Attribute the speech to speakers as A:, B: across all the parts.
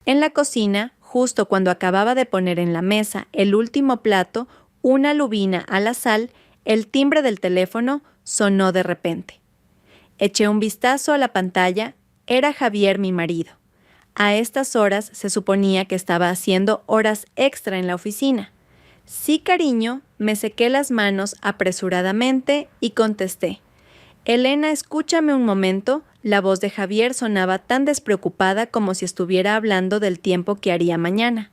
A: En la cocina, justo cuando acababa de poner en la mesa el último plato, una lubina a la sal, el timbre del teléfono sonó de repente. Eché un vistazo a la pantalla. Era Javier, mi marido. A estas horas se suponía que estaba haciendo horas extra en la oficina. Sí, cariño, me sequé las manos apresuradamente y contesté. Elena, escúchame un momento. La voz de Javier sonaba tan despreocupada como si estuviera hablando del tiempo que haría mañana.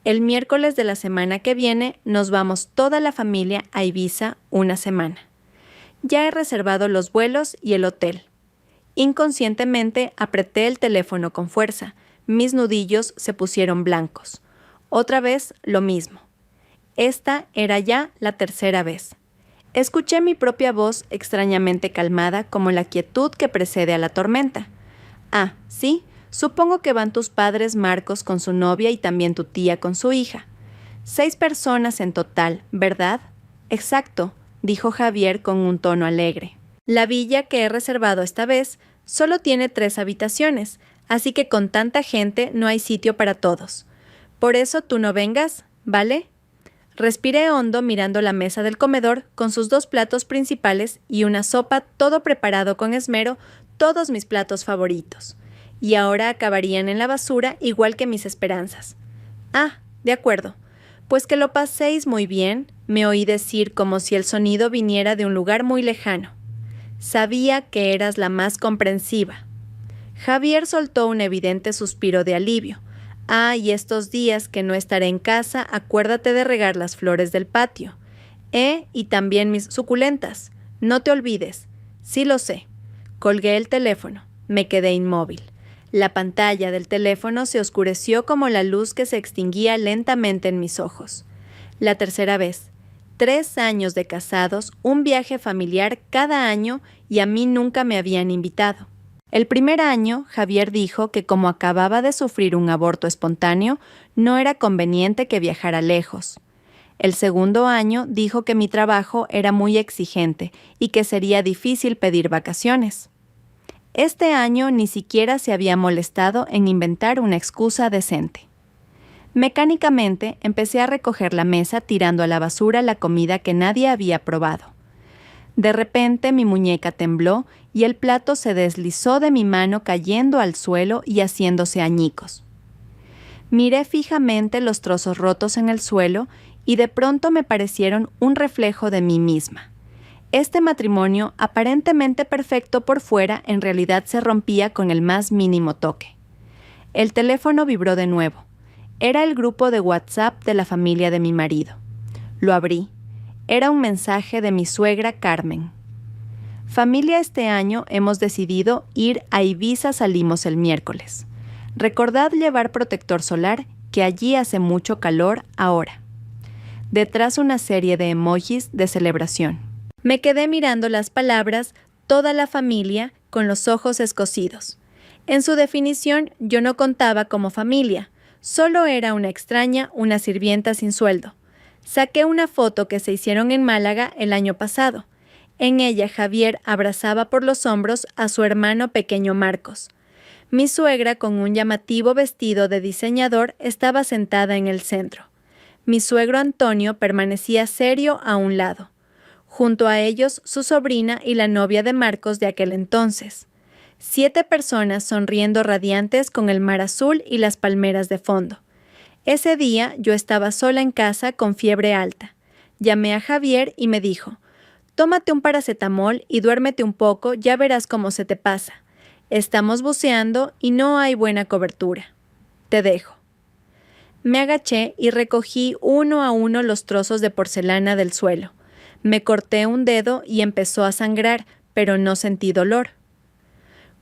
A: El miércoles de la semana que viene nos vamos toda la familia a Ibiza una semana. Ya he reservado los vuelos y el hotel. Inconscientemente apreté el teléfono con fuerza. Mis nudillos se pusieron blancos. Otra vez lo mismo. Esta era ya la tercera vez. Escuché mi propia voz extrañamente calmada como la quietud que precede a la tormenta. Ah, sí, supongo que van tus padres Marcos con su novia y también tu tía con su hija. 6 personas en total, ¿verdad? Exacto, dijo Javier con un tono alegre. La villa que he reservado esta vez solo tiene 3 habitaciones, así que con tanta gente no hay sitio para todos. Por eso tú no vengas, ¿vale? Respiré hondo mirando la mesa del comedor con sus 2 platos principales y una sopa, todo preparado con esmero, todos mis platos favoritos. Y ahora acabarían en la basura igual que mis esperanzas. Ah, de acuerdo. Pues que lo paséis muy bien, me oí decir como si el sonido viniera de un lugar muy lejano. Sabía que eras la más comprensiva. Javier soltó un evidente suspiro de alivio. Ah, y estos días que no estaré en casa, acuérdate de regar las flores del patio. Y también mis suculentas. No te olvides. Sí lo sé. Colgué el teléfono. Me quedé inmóvil. La pantalla del teléfono se oscureció como la luz que se extinguía lentamente en mis ojos. La tercera vez. 3 años de casados, un viaje familiar cada año y a mí nunca me habían invitado. El primer año, Javier dijo que como acababa de sufrir un aborto espontáneo, no era conveniente que viajara lejos. El segundo año dijo que mi trabajo era muy exigente y que sería difícil pedir vacaciones. Este año ni siquiera se había molestado en inventar una excusa decente. Mecánicamente empecé a recoger la mesa tirando a la basura la comida que nadie había probado. De repente mi muñeca tembló y el plato se deslizó de mi mano cayendo al suelo y haciéndose añicos. Miré fijamente los trozos rotos en el suelo y de pronto me parecieron un reflejo de mí misma. Este matrimonio, aparentemente perfecto por fuera, en realidad se rompía con el más mínimo toque. El teléfono vibró de nuevo. Era el grupo de WhatsApp de la familia de mi marido. Lo abrí. Era un mensaje de mi suegra Carmen. Familia, este año hemos decidido ir a Ibiza, salimos el miércoles. Recordad llevar protector solar, que allí hace mucho calor ahora. Detrás una serie de emojis de celebración. Me quedé mirando las palabras, toda la familia, con los ojos escocidos. En su definición, yo no contaba como familia, solo era una extraña, una sirvienta sin sueldo. Saqué una foto que se hicieron en Málaga el año pasado. En ella Javier abrazaba por los hombros a su hermano pequeño Marcos. Mi suegra, con un llamativo vestido de diseñador, estaba sentada en el centro. Mi suegro Antonio permanecía serio a un lado. Junto a ellos su sobrina y la novia de Marcos de aquel entonces. 7 personas sonriendo radiantes con el mar azul y las palmeras de fondo. Ese día yo estaba sola en casa con fiebre alta. Llamé a Javier y me dijo: «Tómate un paracetamol y duérmete un poco, ya verás cómo se te pasa. Estamos buceando y no hay buena cobertura. Te dejo». Me agaché y recogí uno a uno los trozos de porcelana del suelo. Me corté un dedo y empezó a sangrar, pero no sentí dolor.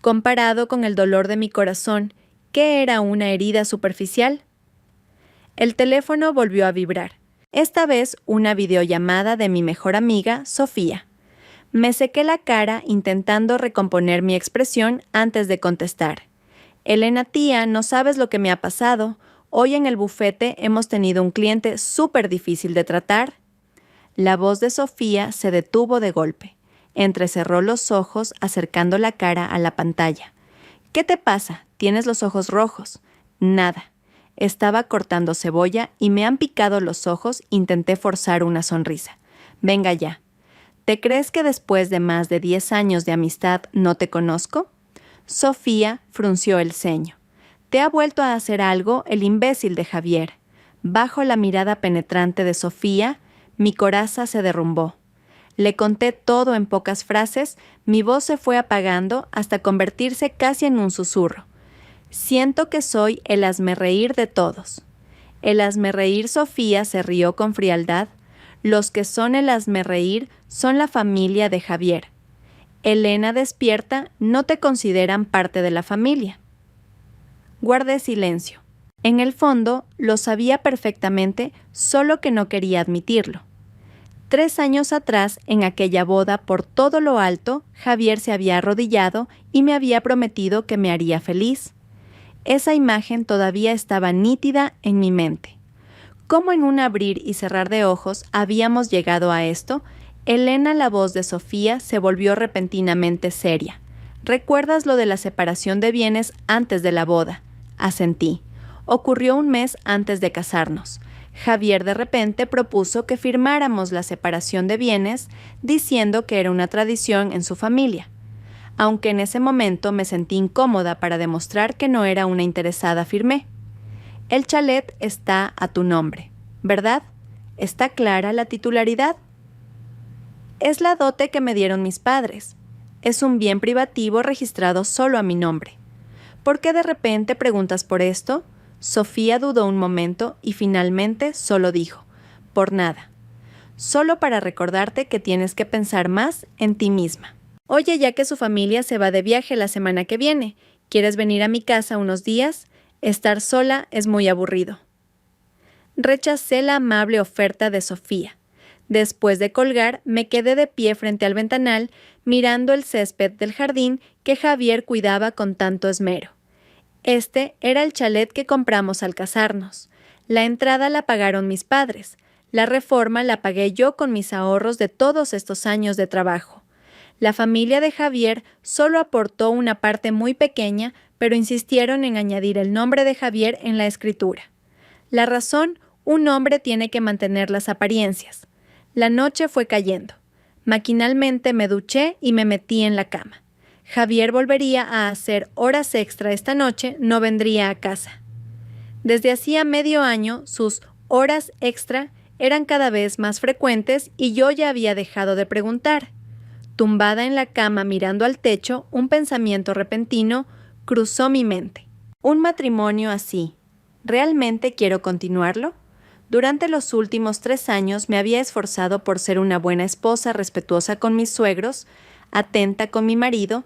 A: Comparado con el dolor de mi corazón, ¿qué era una herida superficial? El teléfono volvió a vibrar. Esta vez una videollamada de mi mejor amiga, Sofía. Me sequé la cara intentando recomponer mi expresión antes de contestar. «Elena, tía, no sabes lo que me ha pasado. Hoy en el bufete hemos tenido un cliente súper difícil de tratar». La voz de Sofía se detuvo de golpe. Entrecerró los ojos acercando la cara a la pantalla. «¿Qué te pasa? Tienes los ojos rojos. Nada. Estaba cortando cebolla y me han picado los ojos. Intenté forzar una sonrisa. Venga ya. ¿Te crees que después de más de 10 años de amistad no te conozco? Sofía frunció el ceño. Te ha vuelto a hacer algo el imbécil de Javier. Bajo la mirada penetrante de Sofía, mi coraza se derrumbó. Le conté todo en pocas frases, mi voz se fue apagando hasta convertirse casi en un susurro. Siento que soy el hazmerreír de todos. El hazmerreír Sofía se rió con frialdad. Los que son el hazmerreír son la familia de Javier. Elena despierta, no te consideran parte de la familia. Guardé silencio. En el fondo, lo sabía perfectamente, solo que no quería admitirlo. 3 años atrás, en aquella boda por todo lo alto, Javier se había arrodillado y me había prometido que me haría feliz. Esa imagen todavía estaba nítida en mi mente. ¿Cómo en un abrir y cerrar de ojos habíamos llegado a esto? Elena, la voz de Sofía, se volvió repentinamente seria. ¿Recuerdas lo de la separación de bienes antes de la boda? Asentí. Ocurrió un mes antes de casarnos. Javier de repente propuso que firmáramos la separación de bienes, diciendo que era una tradición en su familia. Aunque en ese momento me sentí incómoda para demostrar que no era una interesada, afirmé. El chalet está a tu nombre, ¿verdad? ¿Está clara la titularidad? Es la dote que me dieron mis padres. Es un bien privativo registrado solo a mi nombre. ¿Por qué de repente preguntas por esto? Sofía dudó un momento y finalmente solo dijo, por nada. Solo para recordarte que tienes que pensar más en ti misma. Oye, ya que su familia se va de viaje la semana que viene, ¿quieres venir a mi casa unos días? Estar sola es muy aburrido. Rechacé la amable oferta de Sofía. Después de colgar, me quedé de pie frente al ventanal, mirando el césped del jardín que Javier cuidaba con tanto esmero. Este era el chalet que compramos al casarnos. La entrada la pagaron mis padres. La reforma la pagué yo con mis ahorros de todos estos años de trabajo. La familia de Javier solo aportó una parte muy pequeña, pero insistieron en añadir el nombre de Javier en la escritura. La razón, un hombre tiene que mantener las apariencias. La noche fue cayendo. Maquinalmente me duché y me metí en la cama. Javier volvería a hacer horas extra esta noche, no vendría a casa. Desde hacía medio año, sus horas extra eran cada vez más frecuentes y yo ya había dejado de preguntar. Tumbada en la cama mirando al techo, un pensamiento repentino cruzó mi mente. Un matrimonio así, ¿realmente quiero continuarlo? Durante los últimos 3 años me había esforzado por ser una buena esposa respetuosa con mis suegros, atenta con mi marido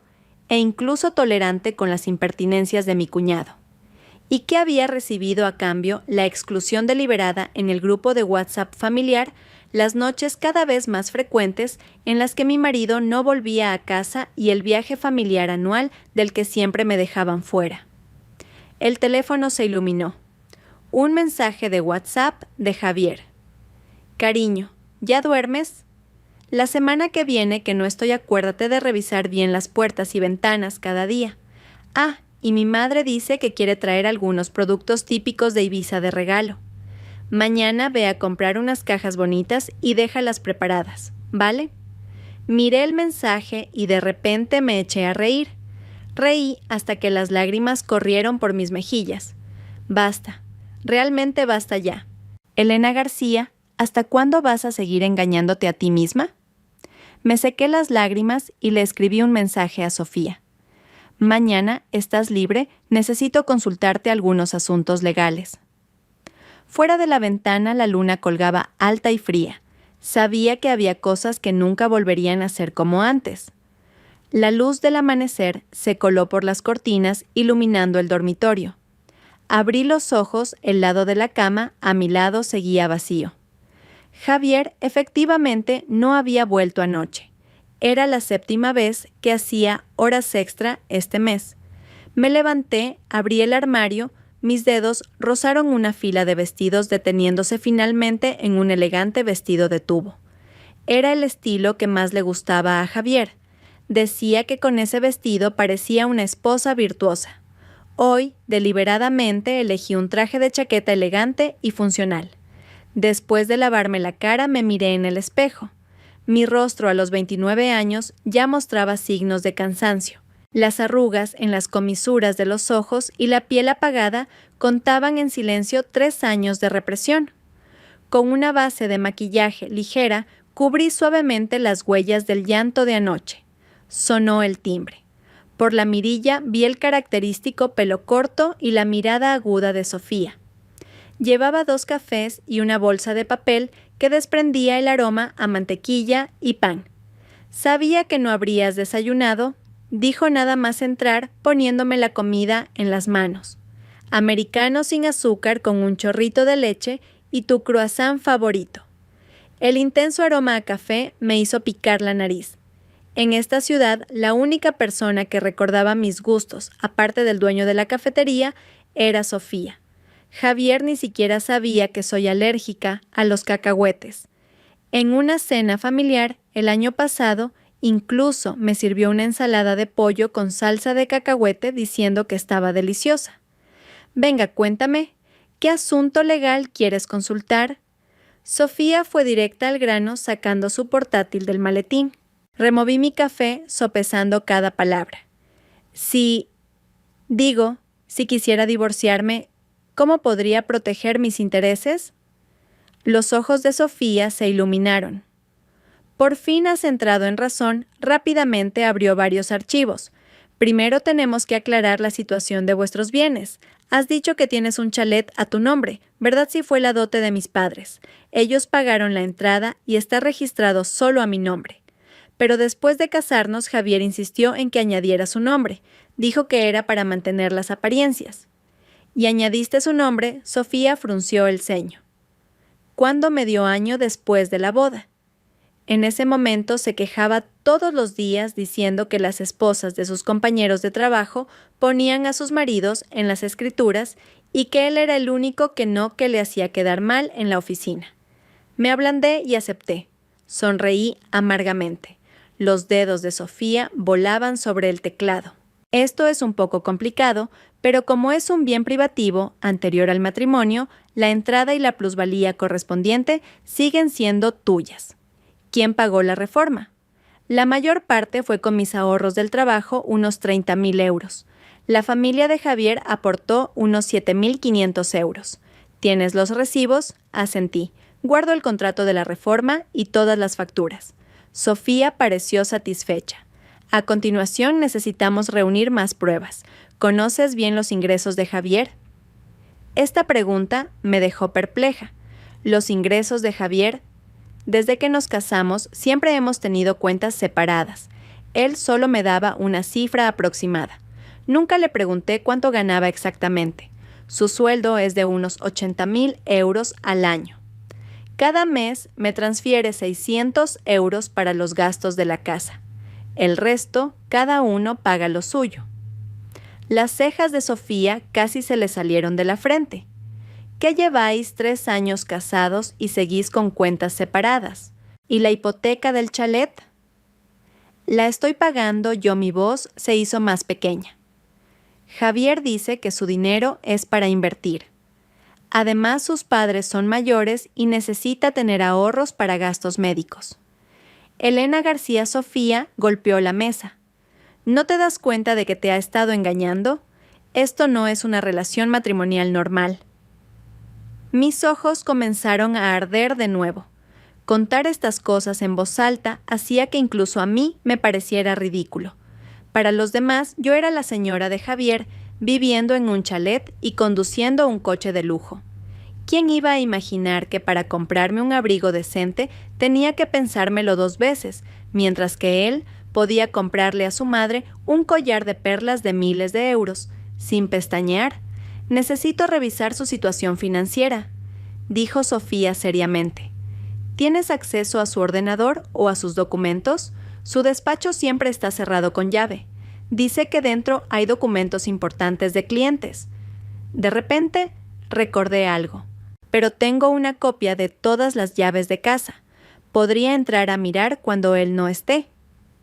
A: e incluso tolerante con las impertinencias de mi cuñado. ¿Y qué había recibido a cambio? La exclusión deliberada en el grupo de WhatsApp familiar, las noches cada vez más frecuentes en las que mi marido no volvía a casa y el viaje familiar anual del que siempre me dejaban fuera. El teléfono se iluminó. Un mensaje de WhatsApp de Javier. Cariño, ¿ya duermes? La semana que viene que no estoy, acuérdate de revisar bien las puertas y ventanas cada día. Ah, y mi madre dice que quiere traer algunos productos típicos de Ibiza de regalo. Mañana ve a comprar unas cajas bonitas y déjalas preparadas, ¿vale? Miré el mensaje y de repente me eché a reír. Reí hasta que las lágrimas corrieron por mis mejillas. Basta, realmente basta ya. Elena García, ¿hasta cuándo vas a seguir engañándote a ti misma? Me sequé las lágrimas y le escribí un mensaje a Sofía. Mañana, ¿estás libre? Necesito consultarte algunos asuntos legales. Fuera de la ventana la luna colgaba alta y fría. Sabía que había cosas que nunca volverían a ser como antes. La luz del amanecer se coló por las cortinas, iluminando el dormitorio. Abrí los ojos, el lado de la cama, a mi lado, seguía vacío. Javier efectivamente no había vuelto anoche. Era la 7ª vez que hacía horas extra este mes. Me levanté, abrí el armario, mis dedos rozaron una fila de vestidos deteniéndose finalmente en un elegante vestido de tubo. Era el estilo que más le gustaba a Javier. Decía que con ese vestido parecía una esposa virtuosa. Hoy, deliberadamente, elegí un traje de chaqueta elegante y funcional. Después de lavarme la cara, me miré en el espejo. Mi rostro a los 29 años ya mostraba signos de cansancio. Las arrugas en las comisuras de los ojos y la piel apagada contaban en silencio 3 años de represión. Con una base de maquillaje ligera, cubrí suavemente las huellas del llanto de anoche. Sonó el timbre. Por la mirilla vi el característico pelo corto y la mirada aguda de Sofía. Llevaba 2 cafés y una bolsa de papel que desprendía el aroma a mantequilla y pan. «Sabía que no habrías desayunado», dijo nada más entrar, poniéndome la comida en las manos. «Americano sin azúcar con un chorrito de leche y tu croissant favorito». El intenso aroma a café me hizo picar la nariz. En esta ciudad, la única persona que recordaba mis gustos, aparte del dueño de la cafetería, era Sofía. Javier ni siquiera sabía que soy alérgica a los cacahuetes. En una cena familiar, el año pasado, incluso me sirvió una ensalada de pollo con salsa de cacahuete diciendo que estaba deliciosa. «Venga, cuéntame, ¿qué asunto legal quieres consultar?» Sofía fue directa al grano sacando su portátil del maletín. Removí mi café sopesando cada palabra. Si quisiera divorciarme, ¿cómo podría proteger mis intereses? Los ojos de Sofía se iluminaron. «Por fin has entrado en razón», rápidamente abrió varios archivos. «Primero tenemos que aclarar la situación de vuestros bienes. Has dicho que tienes un chalet a tu nombre, ¿verdad? Si fue la dote de mis padres. Ellos pagaron la entrada y está registrado solo a mi nombre. Pero después de casarnos, Javier insistió en que añadiera su nombre. Dijo que era para mantener las apariencias». «¿Y añadiste su nombre?», Sofía frunció el ceño. «¿Cuándo medio año después de la boda?». En ese momento se quejaba todos los días diciendo que las esposas de sus compañeros de trabajo ponían a sus maridos en las escrituras y que él era el único que le hacía quedar mal en la oficina. Me ablandé y acepté. Sonreí amargamente. Los dedos de Sofía volaban sobre el teclado. «Esto es un poco complicado, pero como es un bien privativo anterior al matrimonio, la entrada y la plusvalía correspondiente siguen siendo tuyas». «¿Quién pagó la reforma?». «La mayor parte fue con mis ahorros del trabajo, unos 30,000 euros. La familia de Javier aportó unos 7,500 euros. ¿Tienes los recibos?». Asentí. «Guardo el contrato de la reforma y todas las facturas». Sofía pareció satisfecha. «A continuación necesitamos reunir más pruebas. ¿Conoces bien los ingresos de Javier?». Esta pregunta me dejó perpleja. ¿Los ingresos de Javier? Desde que nos casamos, siempre hemos tenido cuentas separadas. Él solo me daba una cifra aproximada. Nunca le pregunté cuánto ganaba exactamente. Su sueldo es de unos 80,000 euros al año. Cada mes me transfiere 600 euros para los gastos de la casa. El resto, cada uno paga lo suyo. Las cejas de Sofía casi se le salieron de la frente. ¿Qué lleváis 3 años casados y seguís con cuentas separadas? ¿Y la hipoteca del chalet? La estoy pagando yo. Mi voz se hizo más pequeña. Javier dice que su dinero es para invertir. Además, sus padres son mayores y necesita tener ahorros para gastos médicos. Elena García Sofía golpeó la mesa. ¿No te das cuenta de que te ha estado engañando? Esto no es una relación matrimonial normal. Mis ojos comenzaron a arder de nuevo. Contar estas cosas en voz alta hacía que incluso a mí me pareciera ridículo. Para los demás, yo era la señora de Javier, viviendo en un chalet y conduciendo un coche de lujo. ¿Quién iba a imaginar que para comprarme un abrigo decente tenía que pensármelo 2 veces, mientras que él podía comprarle a su madre un collar de perlas de miles de euros, sin pestañear? «Necesito revisar su situación financiera», dijo Sofía seriamente. «¿Tienes acceso a su ordenador o a sus documentos? Su despacho siempre está cerrado con llave. Dice que dentro hay documentos importantes de clientes». De repente, recordé algo. «Pero tengo una copia de todas las llaves de casa. Podría entrar a mirar cuando él no esté».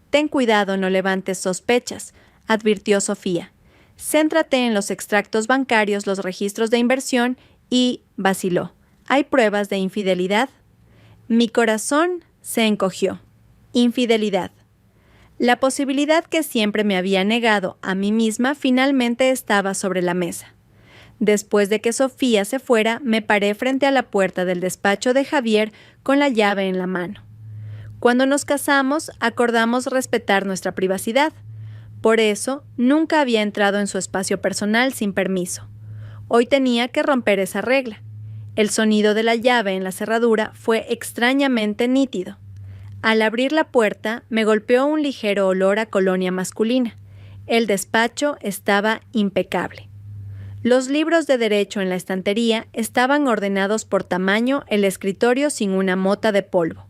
A: «Ten cuidado, no levantes sospechas», advirtió Sofía. Céntrate en los extractos bancarios, los registros de inversión y vaciló. ¿Hay pruebas de infidelidad? Mi corazón se encogió. Infidelidad. La posibilidad que siempre me había negado a mí misma finalmente estaba sobre la mesa. Después de que Sofía se fuera, me paré frente a la puerta del despacho de Javier con la llave en la mano. Cuando nos casamos, acordamos respetar nuestra privacidad. Por eso, nunca había entrado en su espacio personal sin permiso. Hoy tenía que romper esa regla. El sonido de la llave en la cerradura fue extrañamente nítido. Al abrir la puerta, me golpeó un ligero olor a colonia masculina. El despacho estaba impecable. Los libros de derecho en la estantería estaban ordenados por tamaño, el escritorio sin una mota de polvo.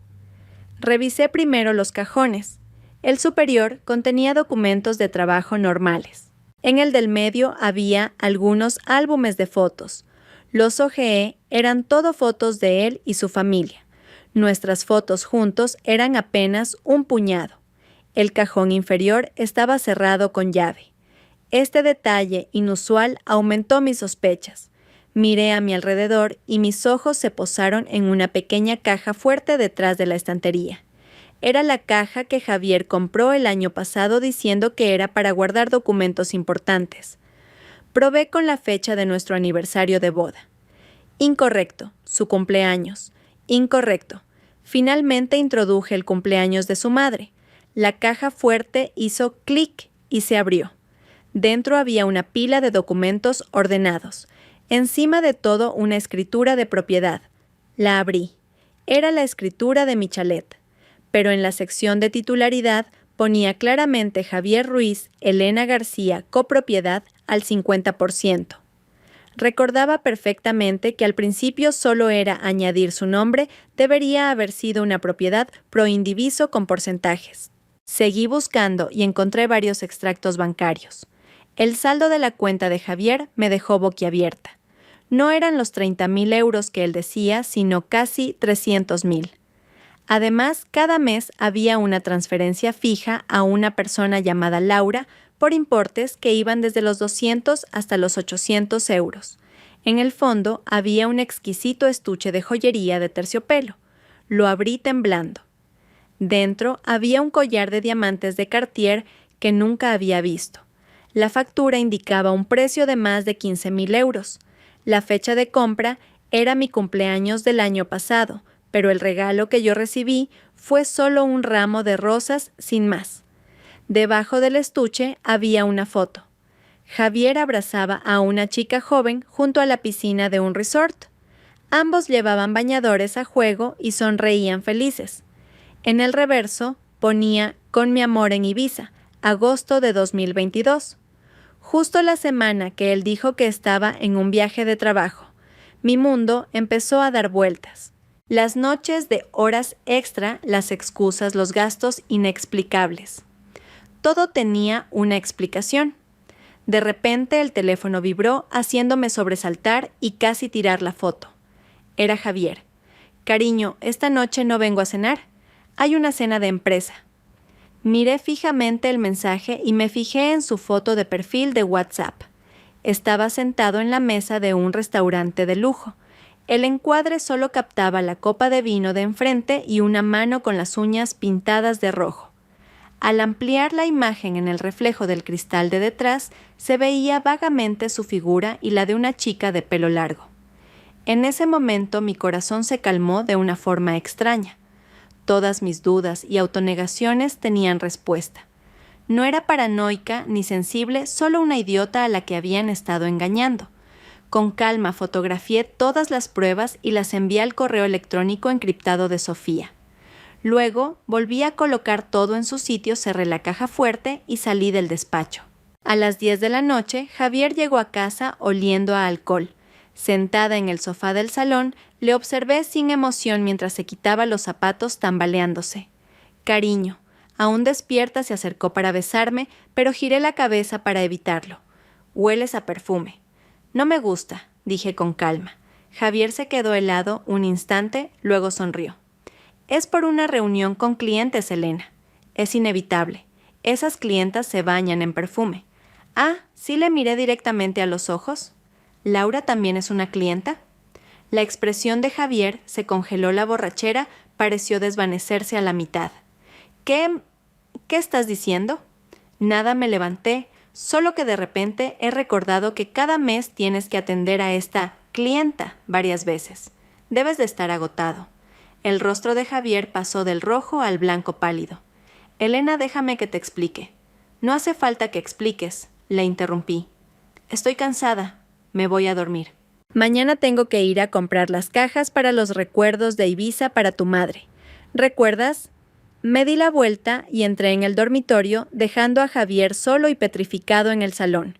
A: Revisé primero los cajones. El superior contenía documentos de trabajo normales. En el del medio había algunos álbumes de fotos. Los hojeé, eran todo fotos de él y su familia. Nuestras fotos juntos eran apenas un puñado. El cajón inferior estaba cerrado con llave. Este detalle inusual aumentó mis sospechas. Miré a mi alrededor y mis ojos se posaron en una pequeña caja fuerte detrás de la estantería. Era la caja que Javier compró el año pasado diciendo que era para guardar documentos importantes. Probé con la fecha de nuestro aniversario de boda. Incorrecto, su cumpleaños. Incorrecto. Finalmente introduje el cumpleaños de su madre. La caja fuerte hizo clic y se abrió. Dentro había una pila de documentos ordenados. Encima de todo una escritura de propiedad. La abrí. Era la escritura de mi chalet. Pero en la sección de titularidad ponía claramente Javier Ruiz, Elena García, copropiedad al 50%. Recordaba perfectamente que al principio solo era añadir su nombre, debería haber sido una propiedad pro indiviso con porcentajes. Seguí buscando y encontré varios extractos bancarios. El saldo de la cuenta de Javier me dejó boquiabierta. No eran los 30.000 euros que él decía, sino casi 300.000. Además, cada mes había una transferencia fija a una persona llamada Laura por importes que iban desde los 200 hasta los 800 euros. En el fondo había un exquisito estuche de joyería de terciopelo. Lo abrí temblando. Dentro había un collar de diamantes de Cartier que nunca había visto. La factura indicaba un precio de más de 15.000 euros. La fecha de compra era mi cumpleaños del año pasado, pero el regalo que yo recibí fue solo un ramo de rosas sin más. Debajo del estuche había una foto. Javier abrazaba a una chica joven junto a la piscina de un resort. Ambos llevaban bañadores a juego y sonreían felices. En el reverso ponía «Con mi amor en Ibiza, agosto de 2022». Justo la semana que él dijo que estaba en un viaje de trabajo. Mi mundo empezó a dar vueltas. Las noches de horas extra, las excusas, los gastos inexplicables. Todo tenía una explicación. De repente el teléfono vibró, haciéndome sobresaltar y casi tirar la foto. Era Javier. «Cariño, esta noche no vengo a cenar. Hay una cena de empresa». Miré fijamente el mensaje y me fijé en su foto de perfil de WhatsApp. Estaba sentado en la mesa de un restaurante de lujo. El encuadre solo captaba la copa de vino de enfrente y una mano con las uñas pintadas de rojo. Al ampliar la imagen en el reflejo del cristal de detrás, se veía vagamente su figura y la de una chica de pelo largo. En ese momento mi corazón se calmó de una forma extraña. Todas mis dudas y autonegaciones tenían respuesta. No era paranoica ni sensible, solo una idiota a la que habían estado engañando. Con calma fotografié todas las pruebas y las envié al correo electrónico encriptado de Sofía. Luego volví a colocar todo en su sitio, cerré la caja fuerte y salí del despacho. A las 10 de la noche, Javier llegó a casa oliendo a alcohol. Sentada en el sofá del salón, le observé sin emoción mientras se quitaba los zapatos tambaleándose. «Cariño». Aún despierta se acercó para besarme, pero giré la cabeza para evitarlo. «Hueles a perfume». «No me gusta», dije con calma. Javier se quedó helado un instante, luego sonrió. «Es por una reunión con clientes, Elena. Es inevitable. Esas clientas se bañan en perfume. Ah, sí le miré directamente a los ojos. ¿Laura también es una clienta? La expresión de Javier se congeló, la borrachera pareció desvanecerse a la mitad. ¿Qué estás diciendo? Nada, me levanté, solo que de repente he recordado que cada mes tienes que atender a esta clienta varias veces. Debes de estar agotado. El rostro de Javier pasó del rojo al blanco pálido. Elena, déjame que te explique. No hace falta que expliques, le interrumpí. Estoy cansada. Me voy a dormir. Mañana tengo que ir a comprar las cajas para los recuerdos de Ibiza para tu madre. ¿Recuerdas? Me di la vuelta y entré en el dormitorio, dejando a Javier solo y petrificado en el salón.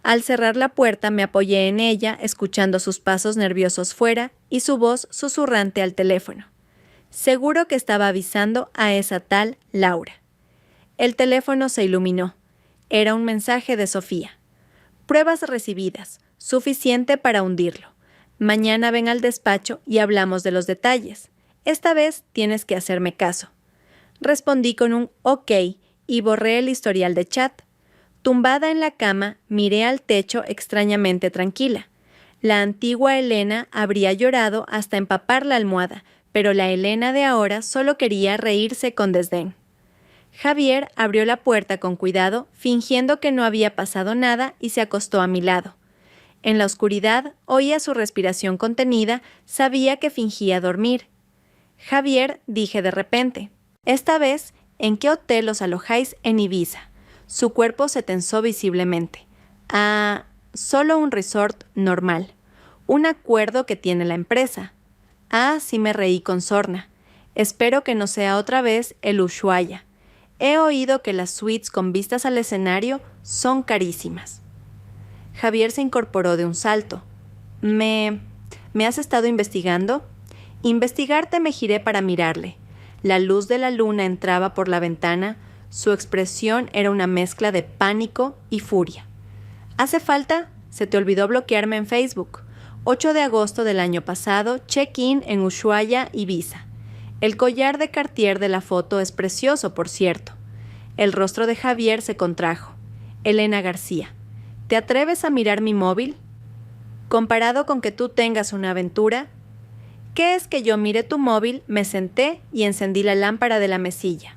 A: Al cerrar la puerta me apoyé en ella, escuchando sus pasos nerviosos fuera y su voz susurrante al teléfono. Seguro que estaba avisando a esa tal Laura. El teléfono se iluminó. Era un mensaje de Sofía. Pruebas recibidas, suficiente para hundirlo. Mañana ven al despacho y hablamos de los detalles. Esta vez tienes que hacerme caso. Respondí con un OK y borré el historial de chat. Tumbada en la cama, miré al techo extrañamente tranquila. La antigua Elena habría llorado hasta empapar la almohada, pero la Elena de ahora solo quería reírse con desdén. Javier abrió la puerta con cuidado, fingiendo que no había pasado nada, y se acostó a mi lado. En la oscuridad oía su respiración contenida, sabía que fingía dormir. Javier, dije de repente. Esta vez, ¿en qué hotel os alojáis en Ibiza? Su cuerpo se tensó visiblemente. Ah, solo un resort normal. Un acuerdo que tiene la empresa. Ah, sí, me reí con sorna. Espero que no sea otra vez el Ushuaia. He oído que las suites con vistas al escenario son carísimas. Javier se incorporó de un salto. ¿Me has estado investigando? Investigarte, me giré para mirarle. La luz de la luna entraba por la ventana. Su expresión era una mezcla de pánico y furia. ¿Hace falta? Se te olvidó bloquearme en Facebook. 8 de agosto del año pasado, check-in en Ushuaia, Ibiza. El collar de Cartier de la foto es precioso, por cierto. El rostro de Javier se contrajo. Elena García. ¿Te atreves a mirar mi móvil? Comparado con que tú tengas una aventura, ¿qué es que yo mire tu móvil? Me senté y encendí la lámpara de la mesilla.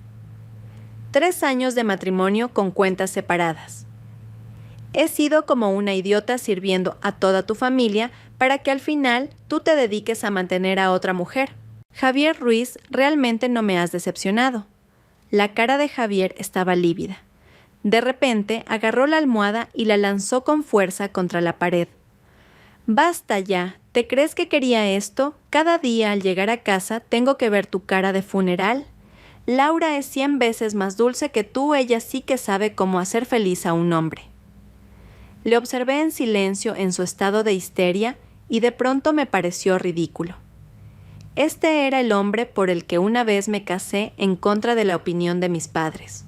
A: 3 años de matrimonio con cuentas separadas. He sido como una idiota sirviendo a toda tu familia para que al final tú te dediques a mantener a otra mujer. Javier Ruiz, realmente no me has decepcionado. La cara de Javier estaba lívida. De repente agarró la almohada y la lanzó con fuerza contra la pared. Basta ya, ¿te crees que quería esto? Cada día al llegar a casa tengo que ver tu cara de funeral. Laura es 100 veces más dulce que tú, ella sí que sabe cómo hacer feliz a un hombre. Le observé en silencio en su estado de histeria y de pronto me pareció ridículo. Este era el hombre por el que una vez me casé en contra de la opinión de mis padres.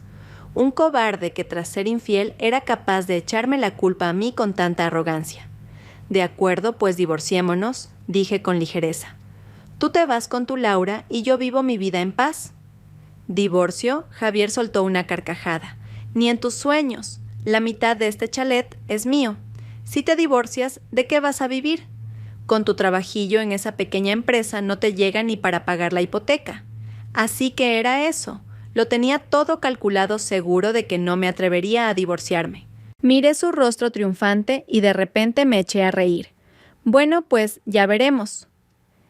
A: Un cobarde que tras ser infiel era capaz de echarme la culpa a mí con tanta arrogancia. De acuerdo, pues divorciémonos, dije con ligereza. Tú te vas con tu Laura y yo vivo mi vida en paz. ¿Divorcio? Javier soltó una carcajada. Ni en tus sueños. La mitad de este chalet es mío. Si te divorcias, ¿de qué vas a vivir? Con tu trabajillo en esa pequeña empresa no te llega ni para pagar la hipoteca. Así que era eso. Lo tenía todo calculado, seguro de que no me atrevería a divorciarme. Miré su rostro triunfante y de repente me eché a reír. Bueno, pues ya veremos.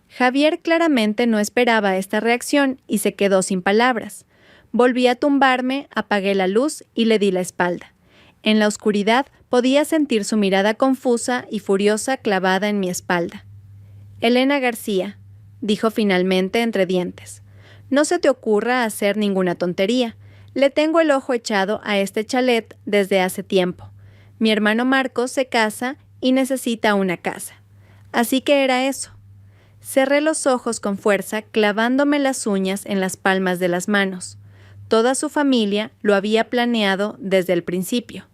A: Javier claramente no esperaba esta reacción y se quedó sin palabras. Volví a tumbarme, apagué la luz y le di la espalda. En la oscuridad podía sentir su mirada confusa y furiosa clavada en mi espalda. Elena García, dijo finalmente entre dientes. No se te ocurra hacer ninguna tontería. Le tengo el ojo echado a este chalet desde hace tiempo. Mi hermano Marcos se casa y necesita una casa. Así que era eso. Cerré los ojos con fuerza, clavándome las uñas en las palmas de las manos. Toda su familia lo había planeado desde el principio.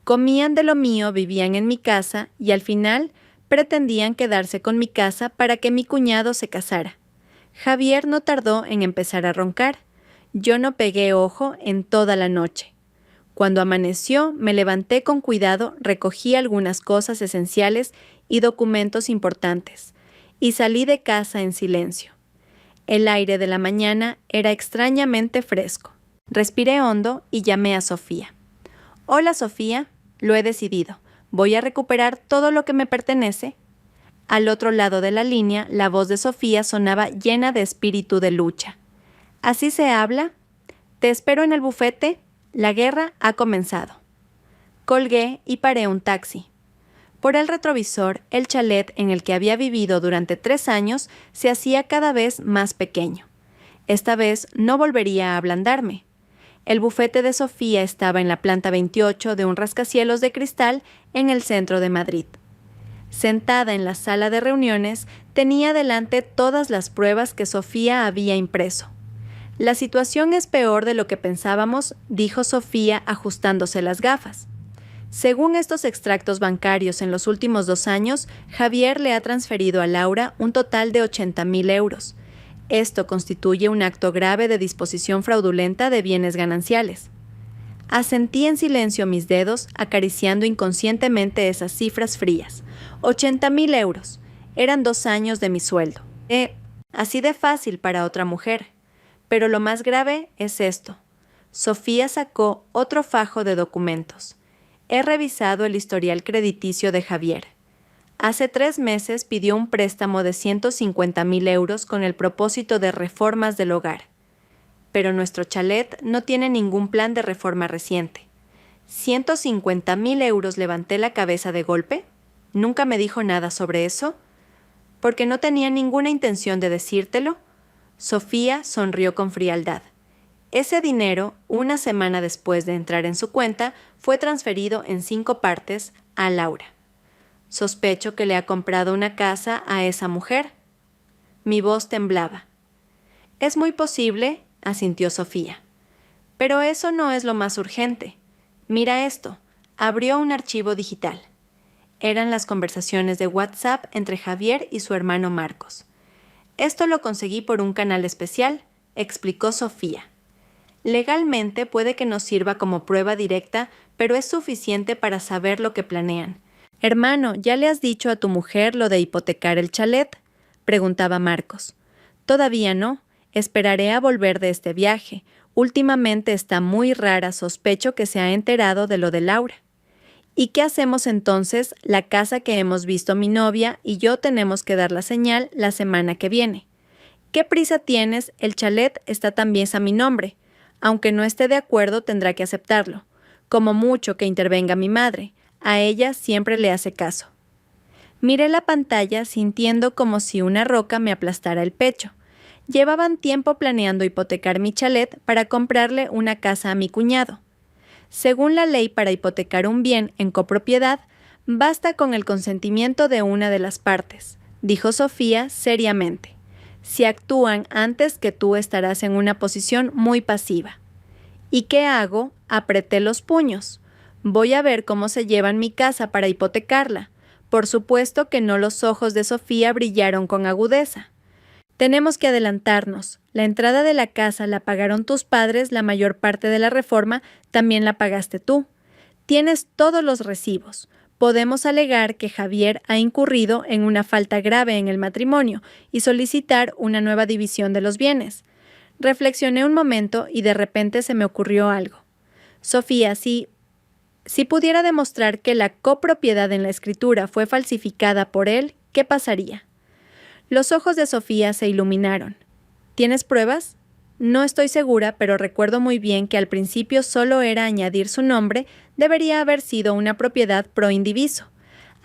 A: Comían de lo mío, vivían en mi casa y al final pretendían quedarse con mi casa para que mi cuñado se casara. Javier no tardó en empezar a roncar. Yo no pegué ojo en toda la noche. Cuando amaneció, me levanté con cuidado, recogí algunas cosas esenciales y documentos importantes, y salí de casa en silencio. El aire de la mañana era extrañamente fresco. Respiré hondo y llamé a Sofía. «Hola, Sofía, lo he decidido. Voy a recuperar todo lo que me pertenece». Al otro lado de la línea, la voz de Sofía sonaba llena de espíritu de lucha. «¿Así se habla? Te espero en el bufete. La guerra ha comenzado». Colgué y paré un taxi. Por el retrovisor, el chalet en el que había vivido durante 3 años se hacía cada vez más pequeño. Esta vez no volvería a ablandarme. El bufete de Sofía estaba en la planta 28 de un rascacielos de cristal en el centro de Madrid. Sentada en la sala de reuniones, tenía delante todas las pruebas que Sofía había impreso. «La situación es peor de lo que pensábamos», dijo Sofía ajustándose las gafas. Según estos extractos bancarios en los últimos 2 años, Javier le ha transferido a Laura un total de 80.000 euros. Esto constituye un acto grave de disposición fraudulenta de bienes gananciales. Asentí en silencio mis dedos, acariciando inconscientemente esas cifras frías. 80.000 euros. Eran 2 años de mi sueldo. Así de fácil para otra mujer. Pero lo más grave es esto. Sofía sacó otro fajo de documentos. He revisado el historial crediticio de Javier. Hace 3 meses pidió un préstamo de 150.000 euros con el propósito de reformas del hogar. Pero nuestro chalet no tiene ningún plan de reforma reciente. ¿150.000 euros levanté la cabeza de golpe? ¿Nunca me dijo nada sobre eso? ¿Porque no tenía ninguna intención de decírtelo? Sofía sonrió con frialdad. Ese dinero, una semana después de entrar en su cuenta, fue transferido en 5 partes a Laura. Sospecho que le ha comprado una casa a esa mujer. Mi voz temblaba. «Es muy posible», asintió Sofía. «Pero eso no es lo más urgente. Mira esto». Abrió un archivo digital. Eran las conversaciones de WhatsApp entre Javier y su hermano Marcos. «Esto lo conseguí por un canal especial», explicó Sofía. «Legalmente puede que no sirva como prueba directa, pero es suficiente para saber lo que planean». «Hermano, ¿ya le has dicho a tu mujer lo de hipotecar el chalet?», preguntaba Marcos. «Todavía no. Esperaré a volver de este viaje. Últimamente está muy rara, sospecho que se ha enterado de lo de Laura». «¿Y qué hacemos entonces? La casa que hemos visto mi novia y yo tenemos que dar la señal la semana que viene». «¿Qué prisa tienes? El chalet está también a mi nombre. Aunque no esté de acuerdo, tendrá que aceptarlo. Como mucho que intervenga mi madre. A ella siempre le hace caso». Miré la pantalla sintiendo como si una roca me aplastara el pecho. Llevaban tiempo planeando hipotecar mi chalet para comprarle una casa a mi cuñado. Según la ley, para hipotecar un bien en copropiedad, basta con el consentimiento de una de las partes, dijo Sofía seriamente. Si actúan antes que tú, estarás en una posición muy pasiva. ¿Y qué hago? Apreté los puños. Voy a ver cómo se llevan mi casa para hipotecarla. Por supuesto que no. Los ojos de Sofía brillaron con agudeza. Tenemos que adelantarnos. La entrada de la casa la pagaron tus padres, la mayor parte de la reforma también la pagaste tú. Tienes todos los recibos. Podemos alegar que Javier ha incurrido en una falta grave en el matrimonio y solicitar una nueva división de los bienes. Reflexioné un momento y de repente se me ocurrió algo. Sofía, si pudiera demostrar que la copropiedad en la escritura fue falsificada por él, ¿qué pasaría? Los ojos de Sofía se iluminaron. ¿Tienes pruebas? No estoy segura, pero recuerdo muy bien que al principio solo era añadir su nombre, debería haber sido una propiedad pro indiviso.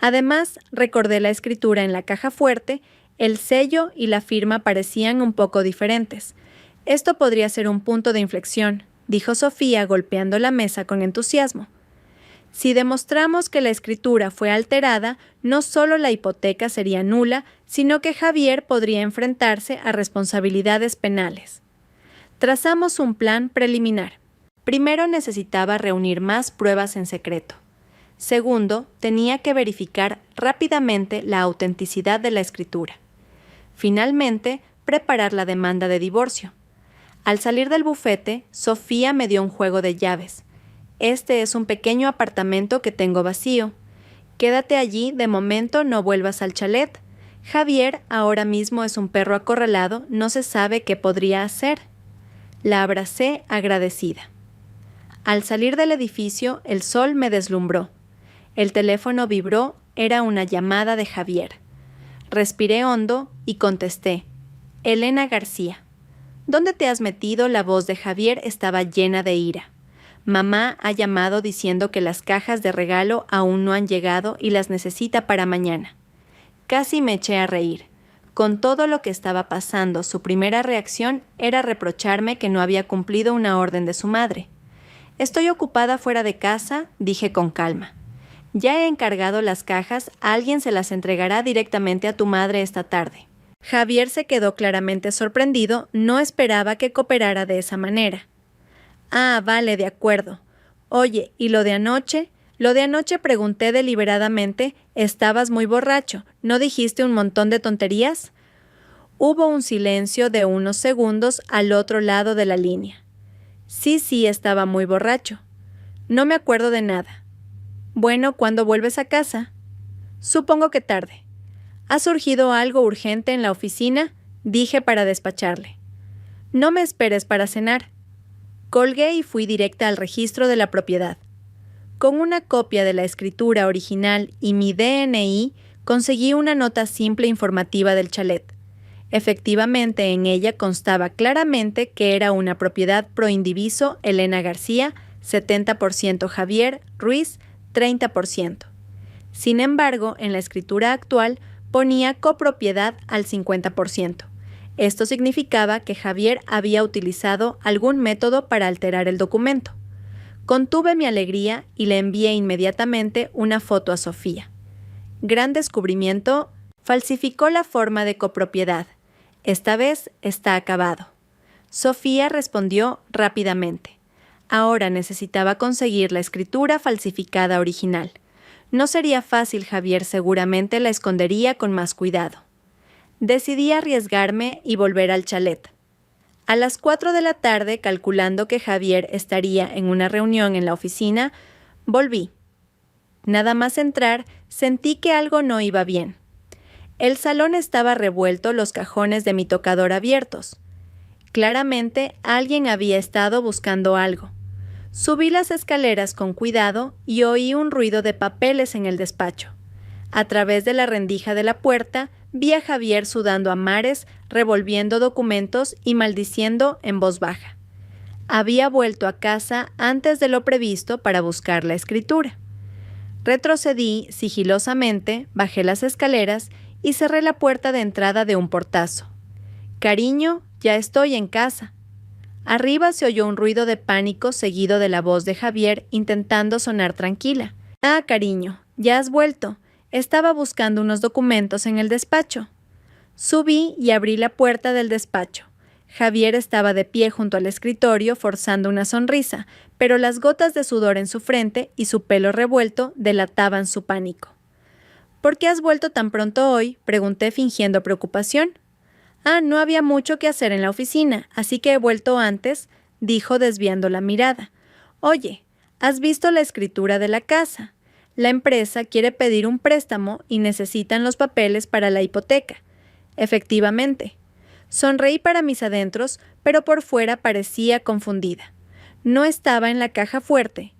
A: Además, recordé la escritura en la caja fuerte, el sello y la firma parecían un poco diferentes. Esto podría ser un punto de inflexión, dijo Sofía golpeando la mesa con entusiasmo. Si demostramos que la escritura fue alterada, no solo la hipoteca sería nula, sino que Javier podría enfrentarse a responsabilidades penales. Trazamos un plan preliminar. Primero necesitaba reunir más pruebas en secreto. Segundo, tenía que verificar rápidamente la autenticidad de la escritura. Finalmente, preparar la demanda de divorcio. Al salir del bufete, Sofía me dio un juego de llaves. Este es un pequeño apartamento que tengo vacío. Quédate allí, de momento no vuelvas al chalet. Javier ahora mismo es un perro acorralado, no se sabe qué podría hacer. La abracé agradecida. Al salir del edificio, el sol me deslumbró. El teléfono vibró, era una llamada de Javier. Respiré hondo y contesté. Elena García. ¿Dónde te has metido? La voz de Javier estaba llena de ira. Mamá ha llamado diciendo que las cajas de regalo aún no han llegado y las necesita para mañana. Casi me eché a reír. Con todo lo que estaba pasando, su primera reacción era reprocharme que no había cumplido una orden de su madre. Estoy ocupada fuera de casa, dije con calma. Ya he encargado las cajas, alguien se las entregará directamente a tu madre esta tarde. Javier se quedó claramente sorprendido, no esperaba que cooperara de esa manera. Ah, vale, de acuerdo. Oye, ¿y lo de anoche? Lo de anoche pregunté deliberadamente, estabas muy borracho, ¿no dijiste un montón de tonterías? Hubo un silencio de unos segundos al otro lado de la línea. Sí, estaba muy borracho. No me acuerdo de nada. Bueno, ¿cuándo vuelves a casa? Supongo que tarde. ¿Ha surgido algo urgente en la oficina? Dije para despacharle. No me esperes para cenar. Colgué y fui directa al registro de la propiedad. Con una copia de la escritura original y mi DNI, conseguí una nota simple informativa del chalet. Efectivamente, en ella constaba claramente que era una propiedad pro indiviso Elena García, 70% Javier Ruiz, 30%. Sin embargo, en la escritura actual ponía copropiedad al 50%. Esto significaba que Javier había utilizado algún método para alterar el documento. Contuve mi alegría y le envié inmediatamente una foto a Sofía. Gran descubrimiento, falsificó la forma de copropiedad. Esta vez está acabado. Sofía respondió rápidamente. Ahora necesitaba conseguir la escritura falsificada original. No sería fácil, Javier seguramente la escondería con más cuidado. Decidí arriesgarme y volver al chalet. A las 4 de la tarde, calculando que Javier estaría en una reunión en la oficina, volví. Nada más entrar, sentí que algo no iba bien. El salón estaba revuelto, los cajones de mi tocador abiertos. Claramente, alguien había estado buscando algo. Subí las escaleras con cuidado y oí un ruido de papeles en el despacho. A través de la rendija de la puerta, vi a Javier sudando a mares, revolviendo documentos y maldiciendo en voz baja. Había vuelto a casa antes de lo previsto para buscar la escritura. Retrocedí sigilosamente, bajé las escaleras y cerré la puerta de entrada de un portazo. «Cariño, ya estoy en casa». Arriba se oyó un ruido de pánico seguido de la voz de Javier intentando sonar tranquila. «Ah, cariño, ya has vuelto. Estaba buscando unos documentos en el despacho». Subí y abrí la puerta del despacho. Javier estaba de pie junto al escritorio forzando una sonrisa, pero las gotas de sudor en su frente y su pelo revuelto delataban su pánico. «¿Por qué has vuelto tan pronto hoy?», pregunté fingiendo preocupación. «Ah, no había mucho que hacer en la oficina, así que he vuelto antes», dijo desviando la mirada. «Oye, ¿has visto la escritura de la casa? La empresa quiere pedir un préstamo y necesitan los papeles para la hipoteca». «Efectivamente». Sonreí para mis adentros, pero por fuera parecía confundida. No estaba en la caja fuerte.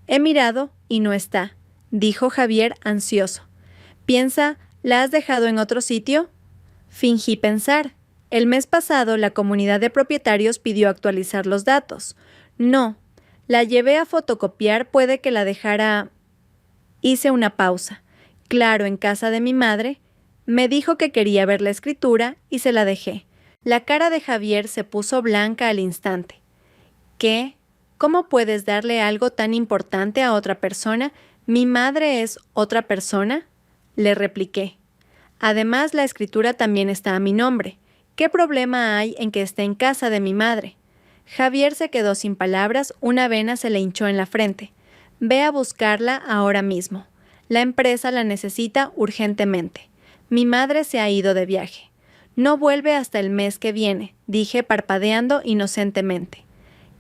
A: «He mirado y no está», dijo Javier ansioso. «Piensa, ¿la has dejado en otro sitio?». Fingí pensar. El mes pasado la comunidad de propietarios pidió actualizar los datos. «No, la llevé a fotocopiar, puede que la dejara...». Hice una pausa. «Claro, en casa de mi madre». Me dijo que quería ver la escritura y se la dejé. La cara de Javier se puso blanca al instante. «¿Qué? ¿Cómo puedes darle algo tan importante a otra persona? ¿Mi madre es otra persona?», le repliqué. «Además, la escritura también está a mi nombre. ¿Qué problema hay en que esté en casa de mi madre?». Javier se quedó sin palabras, una vena se le hinchó en la frente. «Ve a buscarla ahora mismo. La empresa la necesita urgentemente. Mi madre se ha ido de viaje. No vuelve hasta el mes que viene», dije parpadeando inocentemente.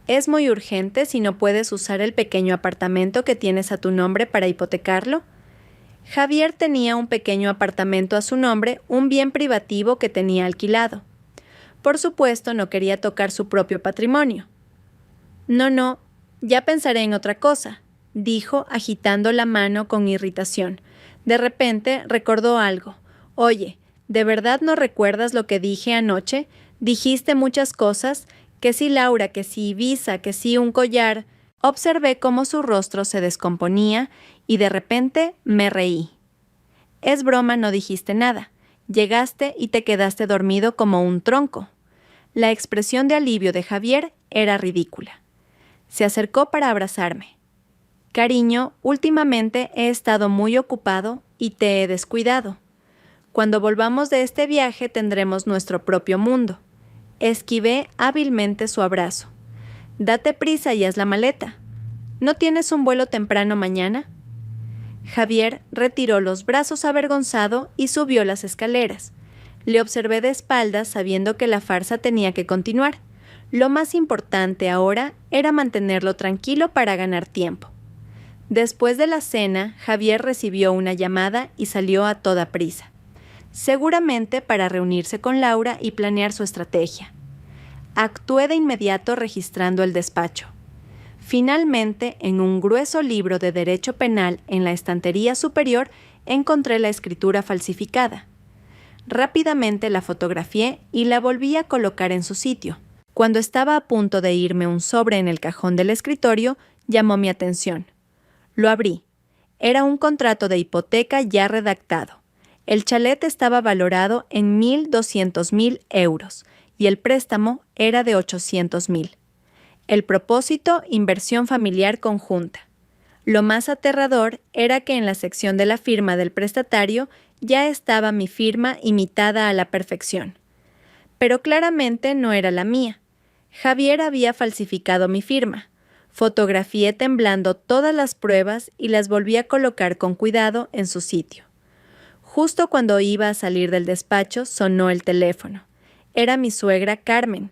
A: ¿Es muy urgente si no puedes usar el pequeño apartamento que tienes a tu nombre para hipotecarlo? Javier tenía un pequeño apartamento a su nombre, un bien privativo que tenía alquilado. Por supuesto, no quería tocar su propio patrimonio. No, ya pensaré en otra cosa, dijo, agitando la mano con irritación. De repente recordó algo. Oye, ¿de verdad no recuerdas lo que dije anoche? Dijiste muchas cosas, que sí Laura, que sí Ibiza, que sí un collar. Observé cómo su rostro se descomponía y de repente me reí. Es broma, no dijiste nada. Llegaste y te quedaste dormido como un tronco. La expresión de alivio de Javier era ridícula. Se acercó para abrazarme. Cariño, últimamente he estado muy ocupado y te he descuidado. Cuando volvamos de este viaje tendremos nuestro propio mundo. Esquivé hábilmente su abrazo. Date prisa y haz la maleta. ¿No tienes un vuelo temprano mañana? Javier retiró los brazos avergonzado y subió las escaleras. Le observé de espaldas sabiendo que la farsa tenía que continuar. Lo más importante ahora era mantenerlo tranquilo para ganar tiempo. Después de la cena, Javier recibió una llamada y salió a toda prisa. Seguramente para reunirse con Laura y planear su estrategia. Actué de inmediato registrando el despacho. Finalmente, en un grueso libro de Derecho Penal en la estantería superior, encontré la escritura falsificada. Rápidamente la fotografié y la volví a colocar en su sitio. Cuando estaba a punto de irme un sobre en el cajón del escritorio, llamó mi atención. Lo abrí. Era un contrato de hipoteca ya redactado. El chalet estaba valorado en 1.200.000 euros y el préstamo era de 800.000. El propósito, inversión familiar conjunta. Lo más aterrador era que en la sección de la firma del prestatario ya estaba mi firma imitada a la perfección. Pero claramente no era la mía. Javier había falsificado mi firma. Fotografié temblando todas las pruebas y las volví a colocar con cuidado en su sitio. Justo cuando iba a salir del despacho, sonó el teléfono. Era mi suegra Carmen.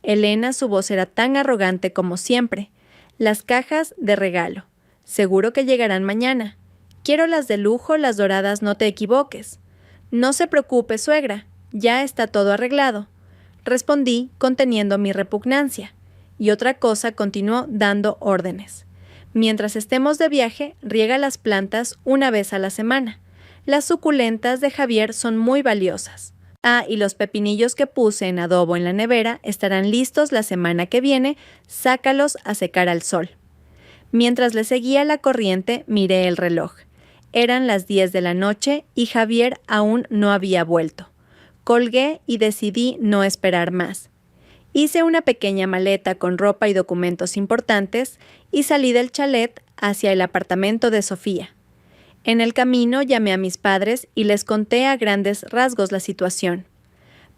A: Elena, su voz era tan arrogante como siempre. Las cajas de regalo. Seguro que llegarán mañana. Quiero las de lujo, las doradas, no te equivoques. No se preocupe, suegra. Ya está todo arreglado. Respondí, conteniendo mi repugnancia. Y otra cosa continuó dando órdenes. Mientras estemos de viaje, riega las plantas una vez a la semana. Las suculentas de Javier son muy valiosas. Y los pepinillos que puse en adobo en la nevera estarán listos la semana que viene, sácalos a secar al sol. Mientras le seguía la corriente, miré el reloj. Eran las 10 de la noche y Javier aún no había vuelto. Colgué y decidí no esperar más. Hice una pequeña maleta con ropa y documentos importantes y salí del chalet hacia el apartamento de Sofía. En el camino llamé a mis padres y les conté a grandes rasgos la situación.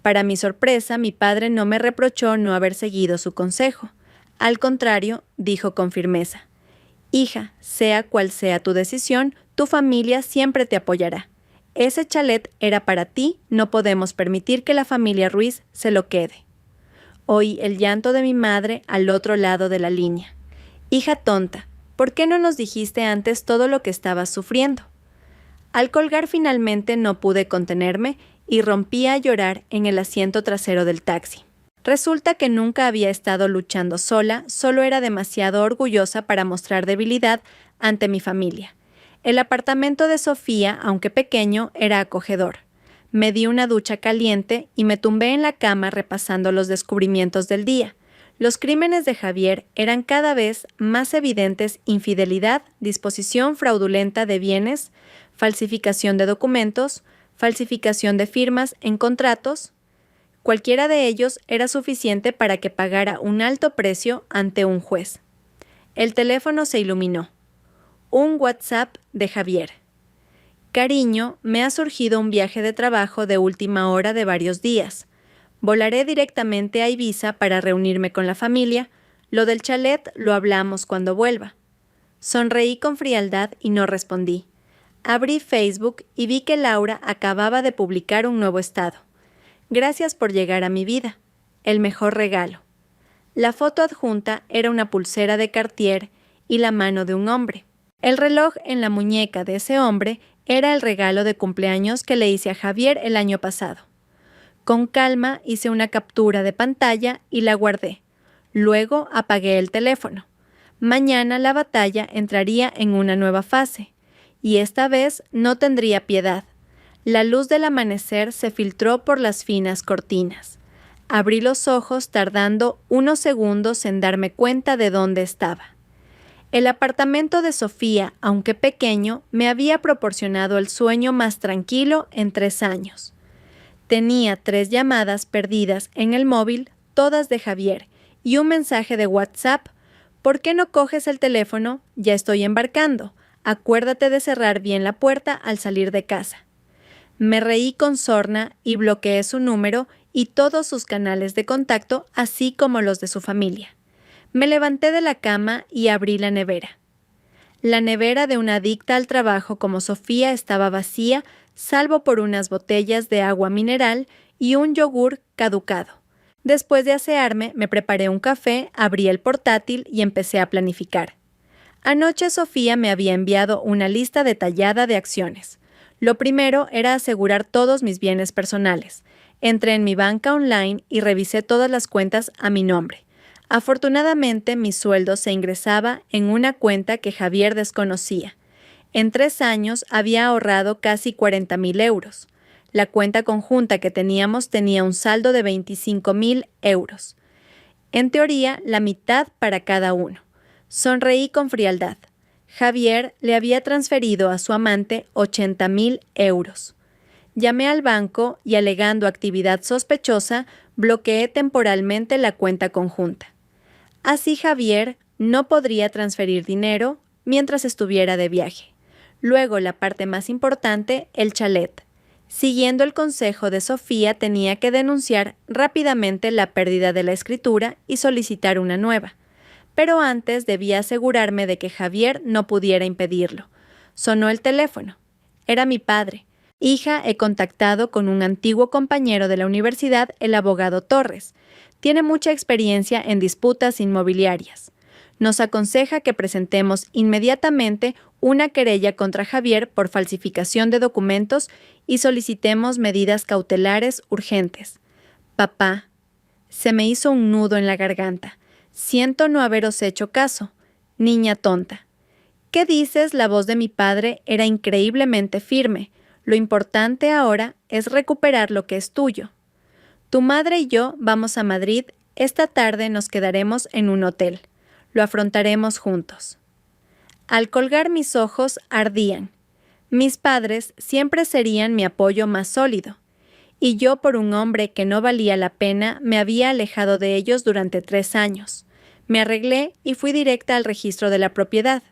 A: Para mi sorpresa, mi padre no me reprochó no haber seguido su consejo. Al contrario, dijo con firmeza: «Hija, sea cual sea tu decisión, tu familia siempre te apoyará. Ese chalet era para ti, no podemos permitir que la familia Ruiz se lo quede». Oí el llanto de mi madre al otro lado de la línea. «Hija tonta, ¿por qué no nos dijiste antes todo lo que estabas sufriendo?». Al colgar finalmente no pude contenerme y rompí a llorar en el asiento trasero del taxi. Resulta que nunca había estado luchando sola, solo era demasiado orgullosa para mostrar debilidad ante mi familia. El apartamento de Sofía, aunque pequeño, era acogedor. Me di una ducha caliente y me tumbé en la cama repasando los descubrimientos del día. Los crímenes de Javier eran cada vez más evidentes: infidelidad, disposición fraudulenta de bienes, falsificación de documentos, falsificación de firmas en contratos. Cualquiera de ellos era suficiente para que pagara un alto precio ante un juez. El teléfono se iluminó. Un WhatsApp de Javier. «Cariño, me ha surgido un viaje de trabajo de última hora de varios días. Volaré directamente a Ibiza para reunirme con la familia. Lo del chalet lo hablamos cuando vuelva». Sonreí con frialdad y no respondí. Abrí Facebook y vi que Laura acababa de publicar un nuevo estado. «Gracias por llegar a mi vida. El mejor regalo». La foto adjunta era una pulsera de Cartier y la mano de un hombre. El reloj en la muñeca de ese hombre era el regalo de cumpleaños que le hice a Javier el año pasado. Con calma hice una captura de pantalla y la guardé. Luego apagué el teléfono. Mañana la batalla entraría en una nueva fase, y esta vez no tendría piedad. La luz del amanecer se filtró por las finas cortinas. Abrí los ojos tardando unos segundos en darme cuenta de dónde estaba. El apartamento de Sofía, aunque pequeño, me había proporcionado el sueño más tranquilo en 3 años. Tenía 3 llamadas perdidas en el móvil, todas de Javier, y un mensaje de WhatsApp. ¿Por qué no coges el teléfono? Ya estoy embarcando. Acuérdate de cerrar bien la puerta al salir de casa. Me reí con sorna y bloqueé su número y todos sus canales de contacto, así como los de su familia. Me levanté de la cama y abrí la nevera. La nevera de una adicta al trabajo como Sofía estaba vacía, salvo por unas botellas de agua mineral y un yogur caducado. Después de asearme, me preparé un café, abrí el portátil y empecé a planificar. Anoche Sofía me había enviado una lista detallada de acciones. Lo primero era asegurar todos mis bienes personales. Entré en mi banca online y revisé todas las cuentas a mi nombre. Afortunadamente, mi sueldo se ingresaba en una cuenta que Javier desconocía. En 3 años había ahorrado casi 40.000 euros. La cuenta conjunta que teníamos tenía un saldo de 25.000 euros. En teoría, la mitad para cada uno. Sonreí con frialdad. Javier le había transferido a su amante 80.000 euros. Llamé al banco y, alegando actividad sospechosa, bloqueé temporalmente la cuenta conjunta. Así Javier no podría transferir dinero mientras estuviera de viaje. Luego, la parte más importante, el chalet. Siguiendo el consejo de Sofía, tenía que denunciar rápidamente la pérdida de la escritura y solicitar una nueva. Pero antes debía asegurarme de que Javier no pudiera impedirlo. Sonó el teléfono. Era mi padre. Hija, he contactado con un antiguo compañero de la universidad, el abogado Torres. Tiene mucha experiencia en disputas inmobiliarias. Nos aconseja que presentemos inmediatamente una querella contra Javier por falsificación de documentos y solicitemos medidas cautelares urgentes. Papá, se me hizo un nudo en la garganta. Siento no haberos hecho caso. Niña tonta. ¿Qué dices? La voz de mi padre era increíblemente firme. Lo importante ahora es recuperar lo que es tuyo. Tu madre y yo vamos a Madrid. Esta tarde nos quedaremos en un hotel. Lo afrontaremos juntos. Al colgar mis ojos ardían. Mis padres siempre serían mi apoyo más sólido. Y yo, por un hombre que no valía la pena, me había alejado de ellos durante 3 años. Me arreglé y fui directa al registro de la propiedad.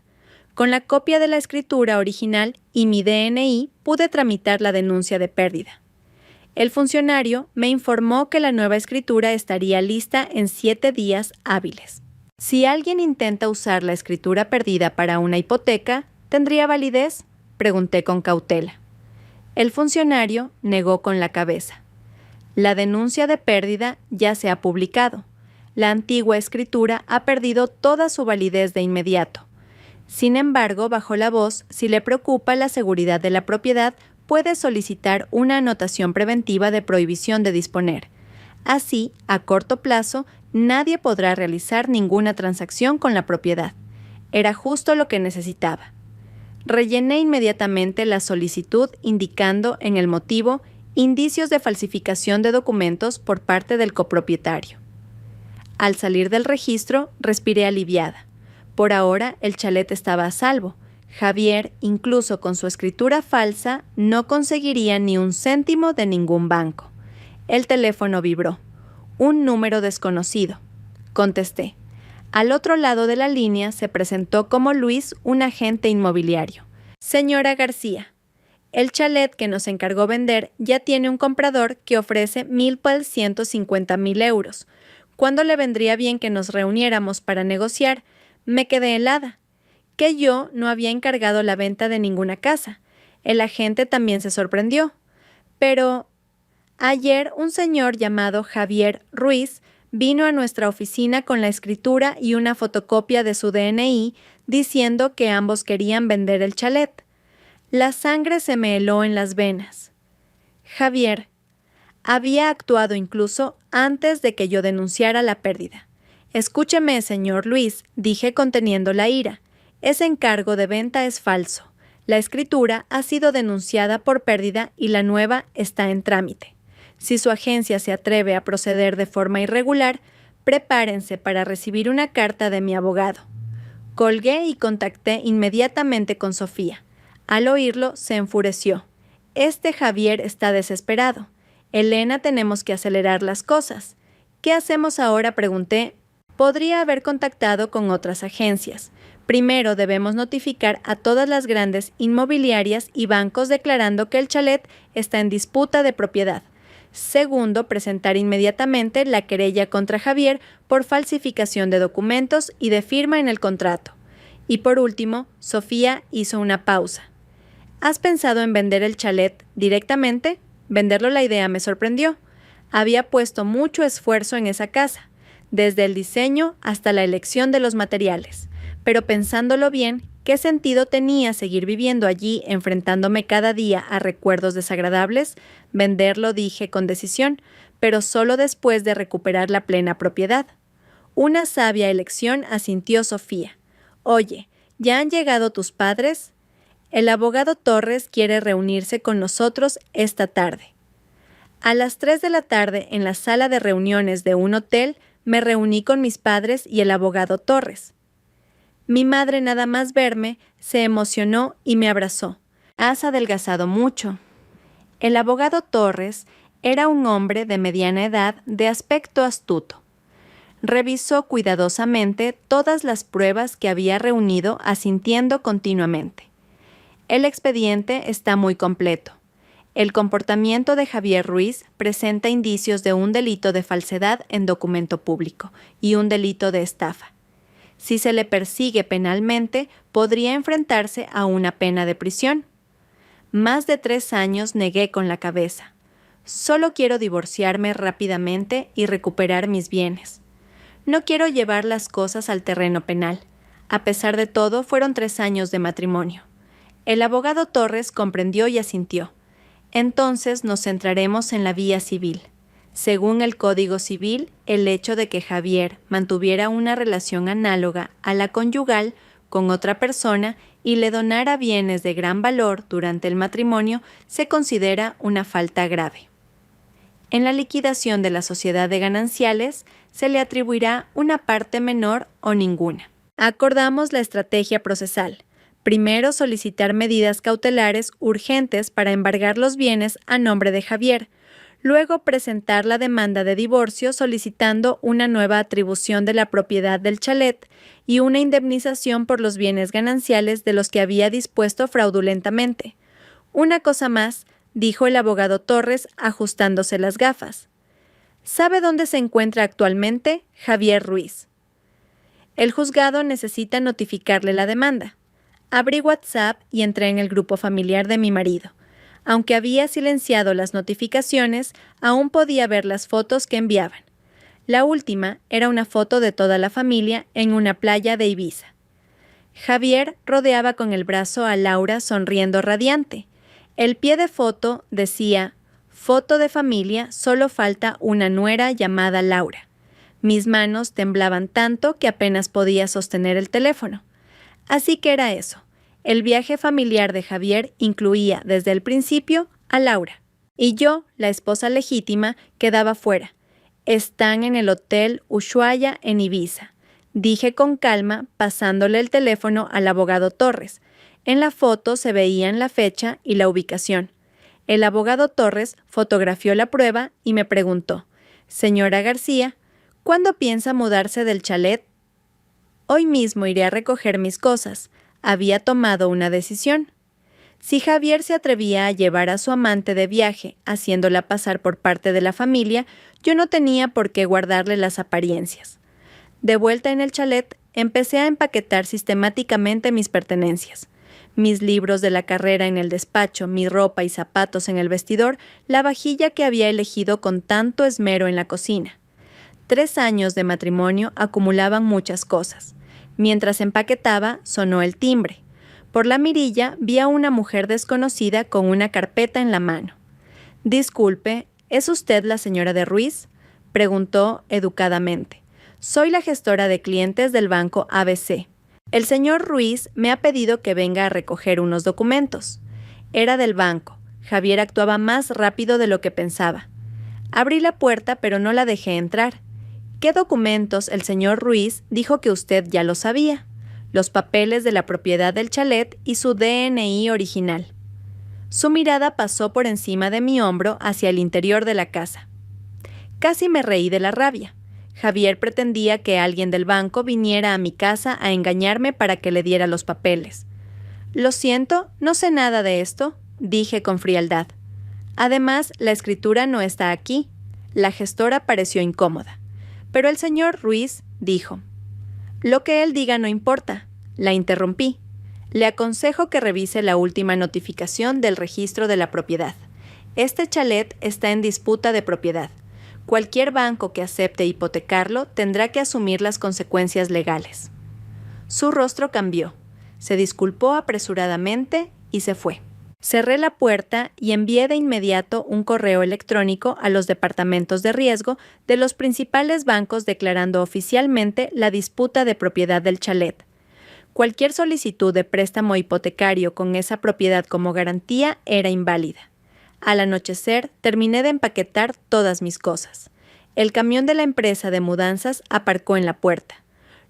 A: Con la copia de la escritura original y mi DNI pude tramitar la denuncia de pérdida. El funcionario me informó que la nueva escritura estaría lista en 7 días hábiles. Si alguien intenta usar la escritura perdida para una hipoteca, ¿tendría validez? Pregunté con cautela. El funcionario negó con la cabeza. La denuncia de pérdida ya se ha publicado. La antigua escritura ha perdido toda su validez de inmediato. Sin embargo, bajó la voz, si le preocupa la seguridad de la propiedad, puede solicitar una anotación preventiva de prohibición de disponer. Así, a corto plazo, nadie podrá realizar ninguna transacción con la propiedad. Era justo lo que necesitaba. Rellené inmediatamente la solicitud indicando en el motivo indicios de falsificación de documentos por parte del copropietario. Al salir del registro, respiré aliviada. Por ahora, el chalet estaba a salvo. Javier, incluso con su escritura falsa, no conseguiría ni un céntimo de ningún banco. El teléfono vibró. Un número desconocido. Contesté. Al otro lado de la línea se presentó como Luis, un agente inmobiliario. Señora García, el chalet que nos encargó vender ya tiene un comprador que ofrece 1.150.000 euros. ¿Cuándo le vendría bien que nos reuniéramos para negociar? Me quedé helada. Que yo no había encargado la venta de ninguna casa. El agente también se sorprendió. Pero ayer un señor llamado Javier Ruiz vino a nuestra oficina con la escritura y una fotocopia de su DNI diciendo que ambos querían vender el chalet. La sangre se me heló en las venas. Javier había actuado incluso antes de que yo denunciara la pérdida. Escúcheme, señor Luis, dije conteniendo la ira. Ese encargo de venta es falso. La escritura ha sido denunciada por pérdida y la nueva está en trámite. Si su agencia se atreve a proceder de forma irregular, prepárense para recibir una carta de mi abogado. Colgué y contacté inmediatamente con Sofía. Al oírlo, se enfureció. Este Javier está desesperado. Elena, tenemos que acelerar las cosas. ¿Qué hacemos ahora?, pregunté. Podría haber contactado con otras agencias. Primero debemos notificar a todas las grandes inmobiliarias y bancos declarando que el chalet está en disputa de propiedad. Segundo, presentar inmediatamente la querella contra Javier por falsificación de documentos y de firma en el contrato. Y por último, Sofía hizo una pausa. ¿Has pensado en vender el chalet directamente? Venderlo, la idea me sorprendió. Había puesto mucho esfuerzo en esa casa, desde el diseño hasta la elección de los materiales. Pero pensándolo bien, ¿qué sentido tenía seguir viviendo allí enfrentándome cada día a recuerdos desagradables? Venderlo, dije con decisión, pero solo después de recuperar la plena propiedad. Una sabia elección, asintió Sofía. Oye, ¿ya han llegado tus padres? El abogado Torres quiere reunirse con nosotros esta tarde. A las 3 de la tarde, en la sala de reuniones de un hotel, me reuní con mis padres y el abogado Torres. Mi madre, nada más verme, se emocionó y me abrazó. Has adelgazado mucho. El abogado Torres era un hombre de mediana edad, de aspecto astuto. Revisó cuidadosamente todas las pruebas que había reunido, asintiendo continuamente. El expediente está muy completo. El comportamiento de Javier Ruiz presenta indicios de un delito de falsedad en documento público y un delito de estafa. Si se le persigue penalmente, podría enfrentarse a una pena de prisión. Más de 3 años negué con la cabeza. Solo quiero divorciarme rápidamente y recuperar mis bienes. No quiero llevar las cosas al terreno penal. A pesar de todo, fueron 3 años de matrimonio. El abogado Torres comprendió y asintió. Entonces nos centraremos en la vía civil. Según el Código Civil, el hecho de que Javier mantuviera una relación análoga a la conyugal con otra persona y le donara bienes de gran valor durante el matrimonio se considera una falta grave. En la liquidación de la sociedad de gananciales se le atribuirá una parte menor o ninguna. Acordamos la estrategia procesal. Primero, solicitar medidas cautelares urgentes para embargar los bienes a nombre de Javier. Luego, presentar la demanda de divorcio solicitando una nueva atribución de la propiedad del chalet y una indemnización por los bienes gananciales de los que había dispuesto fraudulentamente. Una cosa más, dijo el abogado Torres, ajustándose las gafas. ¿Sabe dónde se encuentra actualmente Javier Ruiz? El juzgado necesita notificarle la demanda. Abrí WhatsApp y entré en el grupo familiar de mi marido. Aunque había silenciado las notificaciones, aún podía ver las fotos que enviaban. La última era una foto de toda la familia en una playa de Ibiza. Javier rodeaba con el brazo a Laura sonriendo radiante. El pie de foto decía: foto de familia, solo falta una nuera llamada Laura. Mis manos temblaban tanto que apenas podía sostener el teléfono. Así que era eso. El viaje familiar de Javier incluía desde el principio a Laura. Y yo, la esposa legítima, quedaba fuera. Están en el Hotel Ushuaia en Ibiza, dije con calma, pasándole el teléfono al abogado Torres. En la foto se veían la fecha y la ubicación. El abogado Torres fotografió la prueba y me preguntó: «Señora García, ¿cuándo piensa mudarse del chalet?» «Hoy mismo iré a recoger mis cosas». Había tomado una decisión. Si Javier se atrevía a llevar a su amante de viaje, haciéndola pasar por parte de la familia, yo no tenía por qué guardarle las apariencias. De vuelta en el chalet, empecé a empaquetar sistemáticamente mis pertenencias. Mis libros de la carrera en el despacho, mi ropa y zapatos en el vestidor, la vajilla que había elegido con tanto esmero en la cocina. 3 años de matrimonio acumulaban muchas cosas. Mientras empaquetaba, sonó el timbre. Por la mirilla vi a una mujer desconocida con una carpeta en la mano. «Disculpe, ¿es usted la señora de Ruiz?», preguntó educadamente. «Soy la gestora de clientes del banco ABC. El señor Ruiz me ha pedido que venga a recoger unos documentos». Era del banco. Javier actuaba más rápido de lo que pensaba. Abrí la puerta, pero no la dejé entrar. «¿Qué documentos? El señor Ruiz dijo que usted ya lo sabía. Los papeles de la propiedad del chalet y su DNI original». Su mirada pasó por encima de mi hombro hacia el interior de la casa. Casi me reí de la rabia. Javier pretendía que alguien del banco viniera a mi casa a engañarme para que le diera los papeles. «Lo siento, no sé nada de esto», dije con frialdad. «Además, la escritura no está aquí». La gestora pareció incómoda. «Pero el señor Ruiz», dijo. «Lo que él diga no importa», la interrumpí. «Le aconsejo que revise la última notificación del registro de la propiedad. Este chalet está en disputa de propiedad. Cualquier banco que acepte hipotecarlo tendrá que asumir las consecuencias legales». Su rostro cambió. Se disculpó apresuradamente y se fue. Cerré la puerta y envié de inmediato un correo electrónico a los departamentos de riesgo de los principales bancos declarando oficialmente la disputa de propiedad del chalet. Cualquier solicitud de préstamo hipotecario con esa propiedad como garantía era inválida. Al anochecer, terminé de empaquetar todas mis cosas. El camión de la empresa de mudanzas aparcó en la puerta.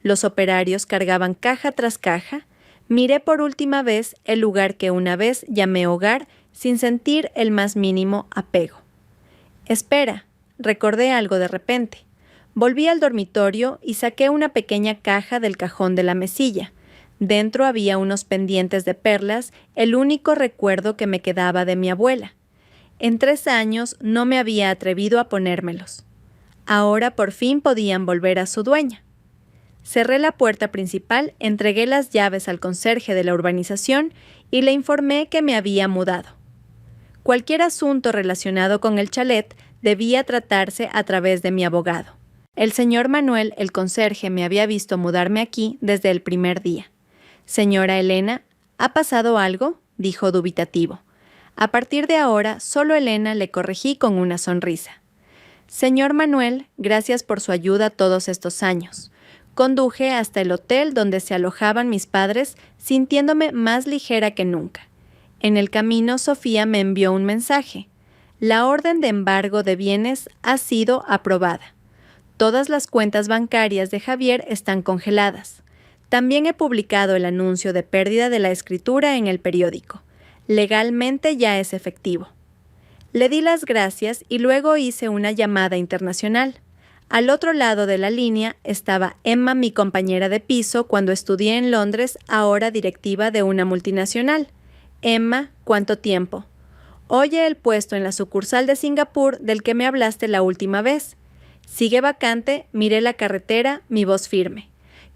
A: Los operarios cargaban caja tras caja. Miré por última vez el lugar que una vez llamé hogar sin sentir el más mínimo apego. «Espera», recordé algo de repente. Volví al dormitorio y saqué una pequeña caja del cajón de la mesilla. Dentro había unos pendientes de perlas, el único recuerdo que me quedaba de mi abuela. En 3 años no me había atrevido a ponérmelos. Ahora por fin podían volver a su dueña. Cerré la puerta principal, entregué las llaves al conserje de la urbanización y le informé que me había mudado. Cualquier asunto relacionado con el chalet debía tratarse a través de mi abogado. El señor Manuel, el conserje, me había visto mudarme aquí desde el primer día. «Señora Elena, ¿ha pasado algo?», dijo dubitativo. A partir de ahora, solo Elena le corregí con una sonrisa. «Señor Manuel, gracias por su ayuda todos estos años. Conduje hasta el hotel donde se alojaban mis padres, sintiéndome más ligera que nunca. En el camino, Sofía me envió un mensaje. La orden de embargo de bienes ha sido aprobada. Todas las cuentas bancarias de Javier están congeladas. También he publicado el anuncio de pérdida de la escritura en el periódico. Legalmente ya es efectivo». Le di las gracias y luego hice una llamada internacional. Al otro lado de la línea estaba Emma, mi compañera de piso cuando estudié en Londres, ahora directiva de una multinacional. «Emma, ¿cuánto tiempo? Oye, el puesto en la sucursal de Singapur del que me hablaste la última vez. Sigue vacante, miré la carretera, mi voz firme.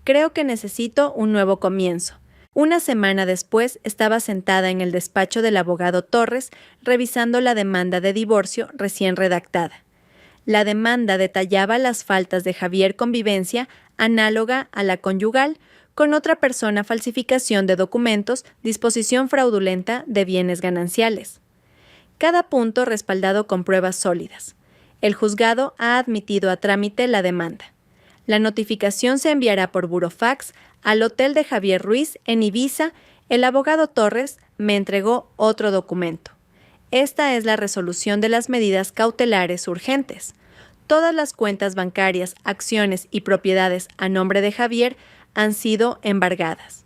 A: Creo que necesito un nuevo comienzo». Una semana después estaba sentada en el despacho del abogado Torres revisando la demanda de divorcio recién redactada. La demanda detallaba las faltas de Javier convivencia análoga a la conyugal, con otra persona falsificación de documentos, disposición fraudulenta de bienes gananciales. Cada punto respaldado con pruebas sólidas. El juzgado ha admitido a trámite la demanda. La notificación se enviará por burofax al hotel de Javier Ruiz en Ibiza. El abogado Torres me entregó otro documento. Esta es la resolución de las medidas cautelares urgentes. Todas las cuentas bancarias, acciones y propiedades a nombre de Javier han sido embargadas.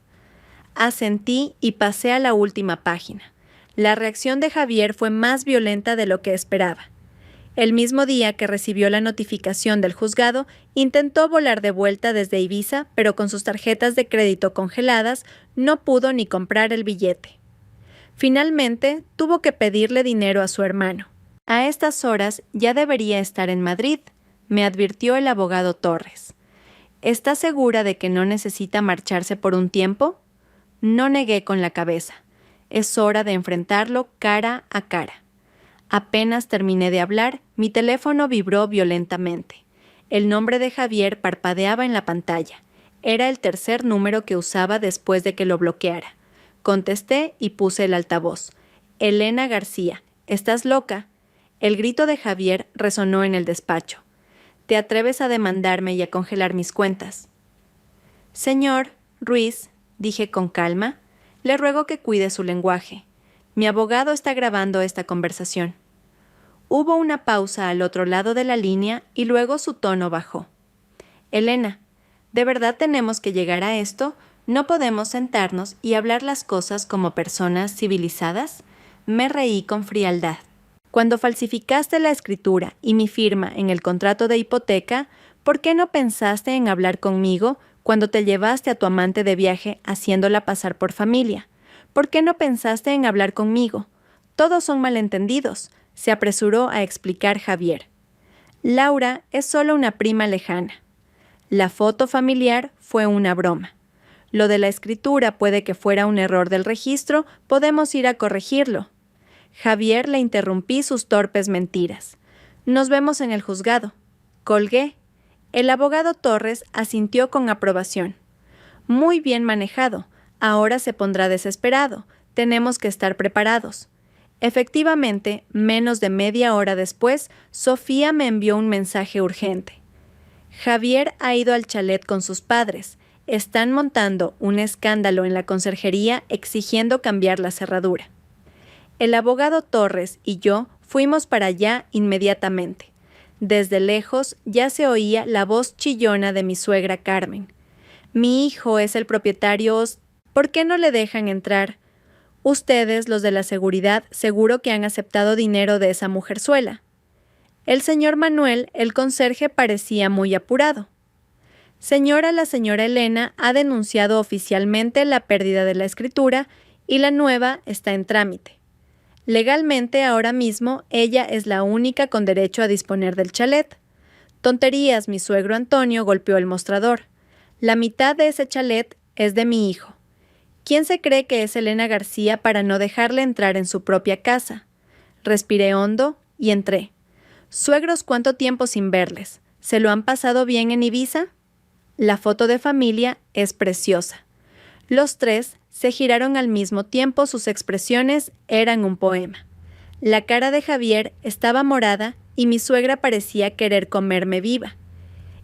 A: Asentí y pasé a la última página. La reacción de Javier fue más violenta de lo que esperaba. El mismo día que recibió la notificación del juzgado, intentó volar de vuelta desde Ibiza, pero con sus tarjetas de crédito congeladas no pudo ni comprar el billete. Finalmente, tuvo que pedirle dinero a su hermano. «A estas horas ya debería estar en Madrid», me advirtió el abogado Torres. «¿Está segura de que no necesita marcharse por un tiempo?». No negué con la cabeza. Es hora de enfrentarlo cara a cara. Apenas terminé de hablar, mi teléfono vibró violentamente. El nombre de Javier parpadeaba en la pantalla. Era el tercer número que usaba después de que lo bloqueara. Contesté y puse el altavoz. Elena García, ¿estás loca? El grito de Javier resonó en el despacho. ¿Te atreves a demandarme y a congelar mis cuentas? Señor Ruiz, dije con calma, le ruego que cuide su lenguaje. Mi abogado está grabando esta conversación. Hubo una pausa al otro lado de la línea y luego su tono bajó. Elena, ¿de verdad tenemos que llegar a esto? ¿No podemos sentarnos y hablar las cosas como personas civilizadas? Me reí con frialdad. Cuando falsificaste la escritura y mi firma en el contrato de hipoteca, ¿por qué no pensaste en hablar conmigo cuando te llevaste a tu amante de viaje haciéndola pasar por familia? ¿Por qué no pensaste en hablar conmigo? Todos son malentendidos, se apresuró a explicar Javier. Laura es solo una prima lejana. La foto familiar fue una broma. Lo de la escritura puede que fuera un error del registro, podemos ir a corregirlo. Javier le interrumpí sus torpes mentiras. Nos vemos en el juzgado. Colgué. El abogado Torres asintió con aprobación. Muy bien manejado. Ahora se pondrá desesperado. Tenemos que estar preparados. Efectivamente, menos de media hora después, Sofía me envió un mensaje urgente. Javier ha ido al chalet con sus padres. Están montando un escándalo en la conserjería exigiendo cambiar la cerradura. El abogado Torres y yo fuimos para allá inmediatamente. Desde lejos ya se oía la voz chillona de mi suegra Carmen. Mi hijo es el propietario. ¿Por qué no le dejan entrar? Ustedes, los de la seguridad, seguro que han aceptado dinero de esa mujerzuela. El señor Manuel, el conserje, parecía muy apurado. Señora, la señora Elena ha denunciado oficialmente la pérdida de la escritura y la nueva está en trámite. Legalmente, ahora mismo, ella es la única con derecho a disponer del chalet. Tonterías, mi suegro Antonio golpeó el mostrador. La mitad de ese chalet es de mi hijo. ¿Quién se cree que es Elena García para no dejarle entrar en su propia casa? Respiré hondo y entré. Suegros, ¿cuánto tiempo sin verles? ¿Se lo han pasado bien en Ibiza? La foto de familia es preciosa. Los tres se giraron al mismo tiempo, sus expresiones eran un poema. La cara de Javier estaba morada y mi suegra parecía querer comerme viva.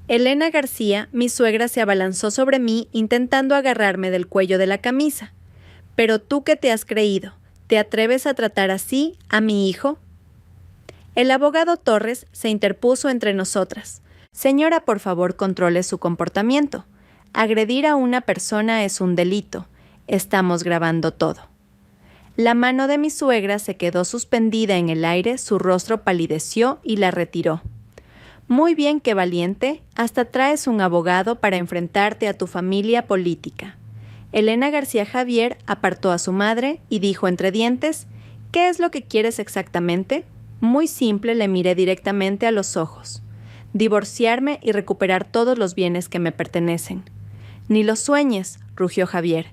A: Elena García, mi suegra, se abalanzó sobre mí intentando agarrarme del cuello de la camisa. «¿Pero tú qué te has creído? ¿Te atreves a tratar así a mi hijo?» El abogado Torres se interpuso entre nosotras. «Señora, por favor, controle su comportamiento. Agredir a una persona es un delito. Estamos grabando todo». La mano de mi suegra se quedó suspendida en el aire, su rostro palideció y la retiró. «Muy bien, qué valiente. Hasta traes un abogado para enfrentarte a tu familia política». Elena García Javier apartó a su madre y dijo entre dientes: «¿Qué es lo que quieres exactamente?» Muy simple, le miré directamente a los ojos. «Divorciarme y recuperar todos los bienes que me pertenecen». «Ni lo sueñes», rugió Javier.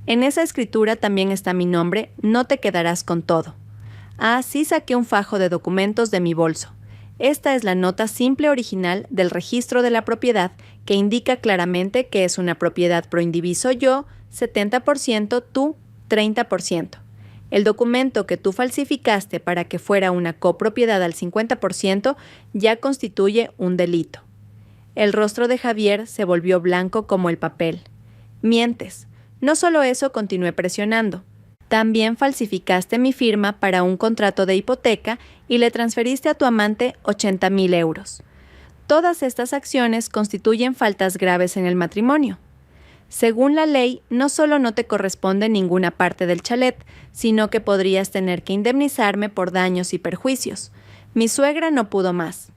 A: «En esa escritura también está mi nombre, no te quedarás con todo». Ah, sí, saqué un fajo de documentos de mi bolso. Esta es la nota simple original del registro de la propiedad que indica claramente que es una propiedad pro indiviso yo, 70%, tú, 30%. El documento que tú falsificaste para que fuera una copropiedad al 50% ya constituye un delito. El rostro de Javier se volvió blanco como el papel. «Mientes. No solo eso», continué presionando. «También falsificaste mi firma para un contrato de hipoteca y le transferiste a tu amante 80,000 euros. Todas estas acciones constituyen faltas graves en el matrimonio. Según la ley, no solo no te corresponde ninguna parte del chalet, sino que podrías tener que indemnizarme por daños y perjuicios. Mi suegra no pudo más».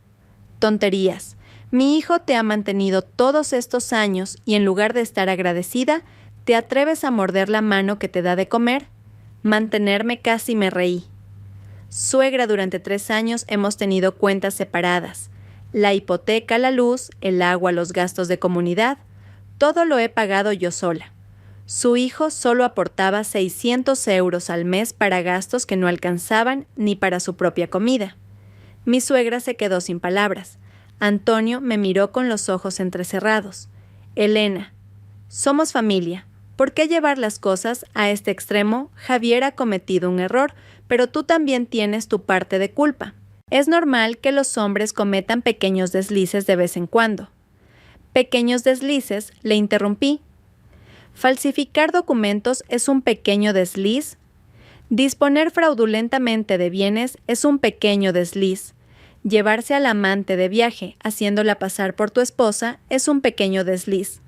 A: «Tonterías. Mi hijo te ha mantenido todos estos años y en lugar de estar agradecida, ¿te atreves a morder la mano que te da de comer?» Mantenerme casi me reí. «Suegra, durante 3 años hemos tenido cuentas separadas. La hipoteca, la luz, el agua, los gastos de comunidad. Todo lo he pagado yo sola. Su hijo solo aportaba 600 euros al mes para gastos que no alcanzaban ni para su propia comida». Mi suegra se quedó sin palabras. Antonio me miró con los ojos entrecerrados. Elena, somos familia. ¿Por qué llevar las cosas a este extremo? Javier ha cometido un error, pero tú también tienes tu parte de culpa. Es normal que los hombres cometan pequeños deslices de vez en cuando. Pequeños deslices, le interrumpí. ¿Falsificar documentos es un pequeño desliz? Disponer fraudulentamente de bienes es un pequeño desliz. Llevarse al amante de viaje haciéndola pasar por tu esposa es un pequeño desliz.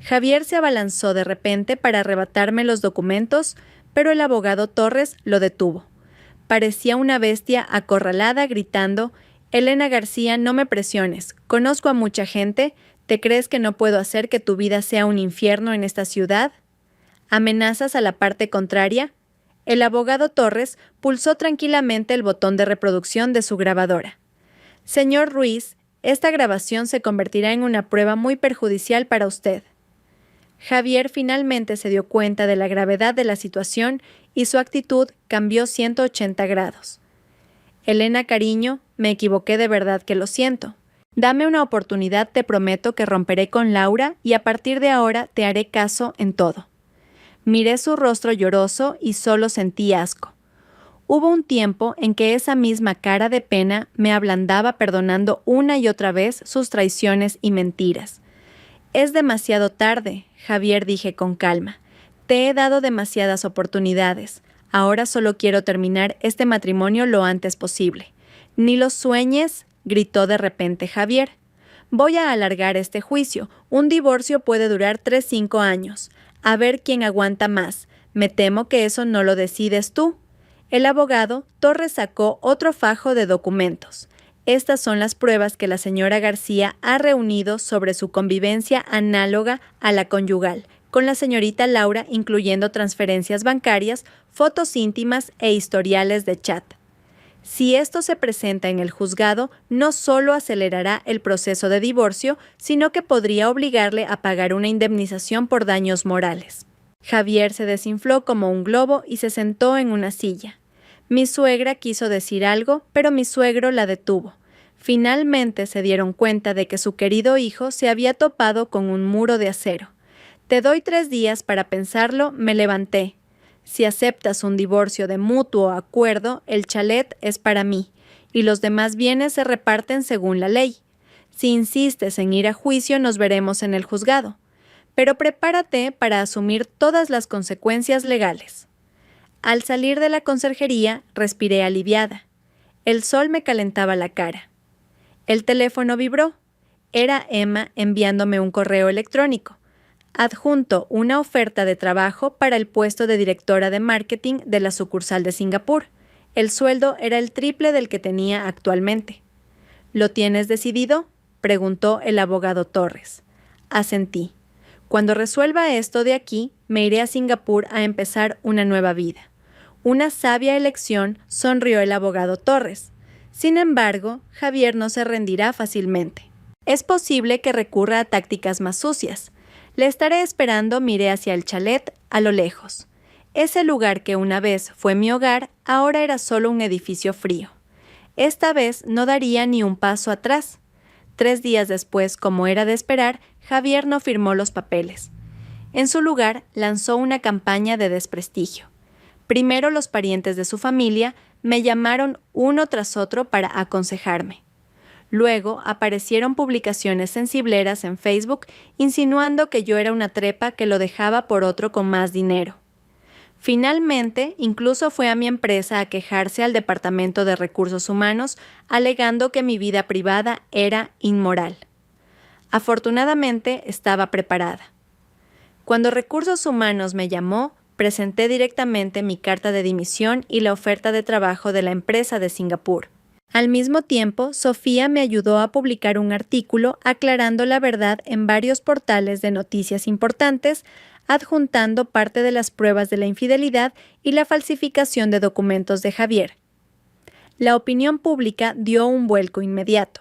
A: Javier se abalanzó de repente para arrebatarme los documentos, pero el abogado Torres lo detuvo. Parecía una bestia acorralada gritando: «Elena García, no me presiones. Conozco a mucha gente. ¿Te crees que no puedo hacer que tu vida sea un infierno en esta ciudad? ¿Amenazas a la parte contraria?» El abogado Torres pulsó tranquilamente el botón de reproducción de su grabadora. «Señor Ruiz, esta grabación se convertirá en una prueba muy perjudicial para usted». Javier finalmente se dio cuenta de la gravedad de la situación y su actitud cambió 180 grados. «Elena, cariño, me equivoqué, de verdad que lo siento. Dame una oportunidad, te prometo que romperé con Laura y a partir de ahora te haré caso en todo». Miré su rostro lloroso y solo sentí asco. Hubo un tiempo en que esa misma cara de pena me ablandaba perdonando una y otra vez sus traiciones y mentiras. «Es demasiado tarde», Javier, dije con calma. «Te he dado demasiadas oportunidades. Ahora solo quiero terminar este matrimonio lo antes posible». «Ni lo sueñes», gritó de repente Javier. «Voy a alargar este juicio. Un divorcio puede durar 3-5 años. A ver quién aguanta más. Me temo que eso no lo decides tú». El abogado Torres sacó otro fajo de documentos. «Estas son las pruebas que la señora García ha reunido sobre su convivencia análoga a la conyugal, con la señorita Laura, incluyendo transferencias bancarias, fotos íntimas e historiales de chat. Si esto se presenta en el juzgado, no solo acelerará el proceso de divorcio, sino que podría obligarle a pagar una indemnización por daños morales». Javier se desinfló como un globo y se sentó en una silla. Mi suegra quiso decir algo, pero mi suegro la detuvo. Finalmente se dieron cuenta de que su querido hijo se había topado con un muro de acero. «Te doy 3 días para pensarlo», me levanté. «Si aceptas un divorcio de mutuo acuerdo, el chalet es para mí, y los demás bienes se reparten según la ley. Si insistes en ir a juicio, nos veremos en el juzgado. Pero prepárate para asumir todas las consecuencias legales». Al salir de la conserjería, respiré aliviada. El sol me calentaba la cara. El teléfono vibró. Era Emma enviándome un correo electrónico. Adjunto una oferta de trabajo para el puesto de directora de marketing de la sucursal de Singapur. El sueldo era el triple del que tenía actualmente. «¿Lo tienes decidido?», preguntó el abogado Torres. Asentí. «Cuando resuelva esto de aquí, me iré a Singapur a empezar una nueva vida». Una sabia elección, sonrió el abogado Torres. Sin embargo, Javier no se rendirá fácilmente. Es posible que recurra a tácticas más sucias. Le estaré esperando, miré hacia el chalet, a lo lejos. Ese lugar que una vez fue mi hogar, ahora era solo un edificio frío. Esta vez no daría ni un paso atrás. 3 días después, como era de esperar, Javier no firmó los papeles. En su lugar, lanzó una campaña de desprestigio. Primero los parientes de su familia me llamaron uno tras otro para aconsejarme. Luego aparecieron publicaciones sensibleras en Facebook insinuando que yo era una trepa que lo dejaba por otro con más dinero. Finalmente, incluso fue a mi empresa a quejarse al Departamento de Recursos Humanos, alegando que mi vida privada era inmoral. Afortunadamente, estaba preparada. Cuando Recursos Humanos me llamó, presenté directamente mi carta de dimisión y la oferta de trabajo de la empresa de Singapur. Al mismo tiempo, Sofía me ayudó a publicar un artículo aclarando la verdad en varios portales de noticias importantes, adjuntando parte de las pruebas de la infidelidad y la falsificación de documentos de Javier. La opinión pública dio un vuelco inmediato.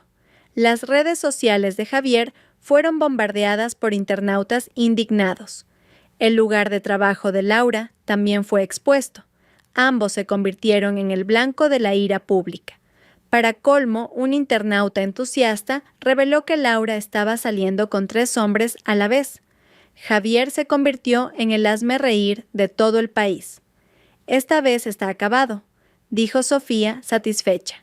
A: Las redes sociales de Javier fueron bombardeadas por internautas indignados. El lugar de trabajo de Laura también fue expuesto. Ambos se convirtieron en el blanco de la ira pública. Para colmo, un internauta entusiasta reveló que Laura estaba saliendo con 3 hombres a la vez. Javier se convirtió en el hazmerreír de todo el país. Esta vez está acabado, dijo Sofía, satisfecha.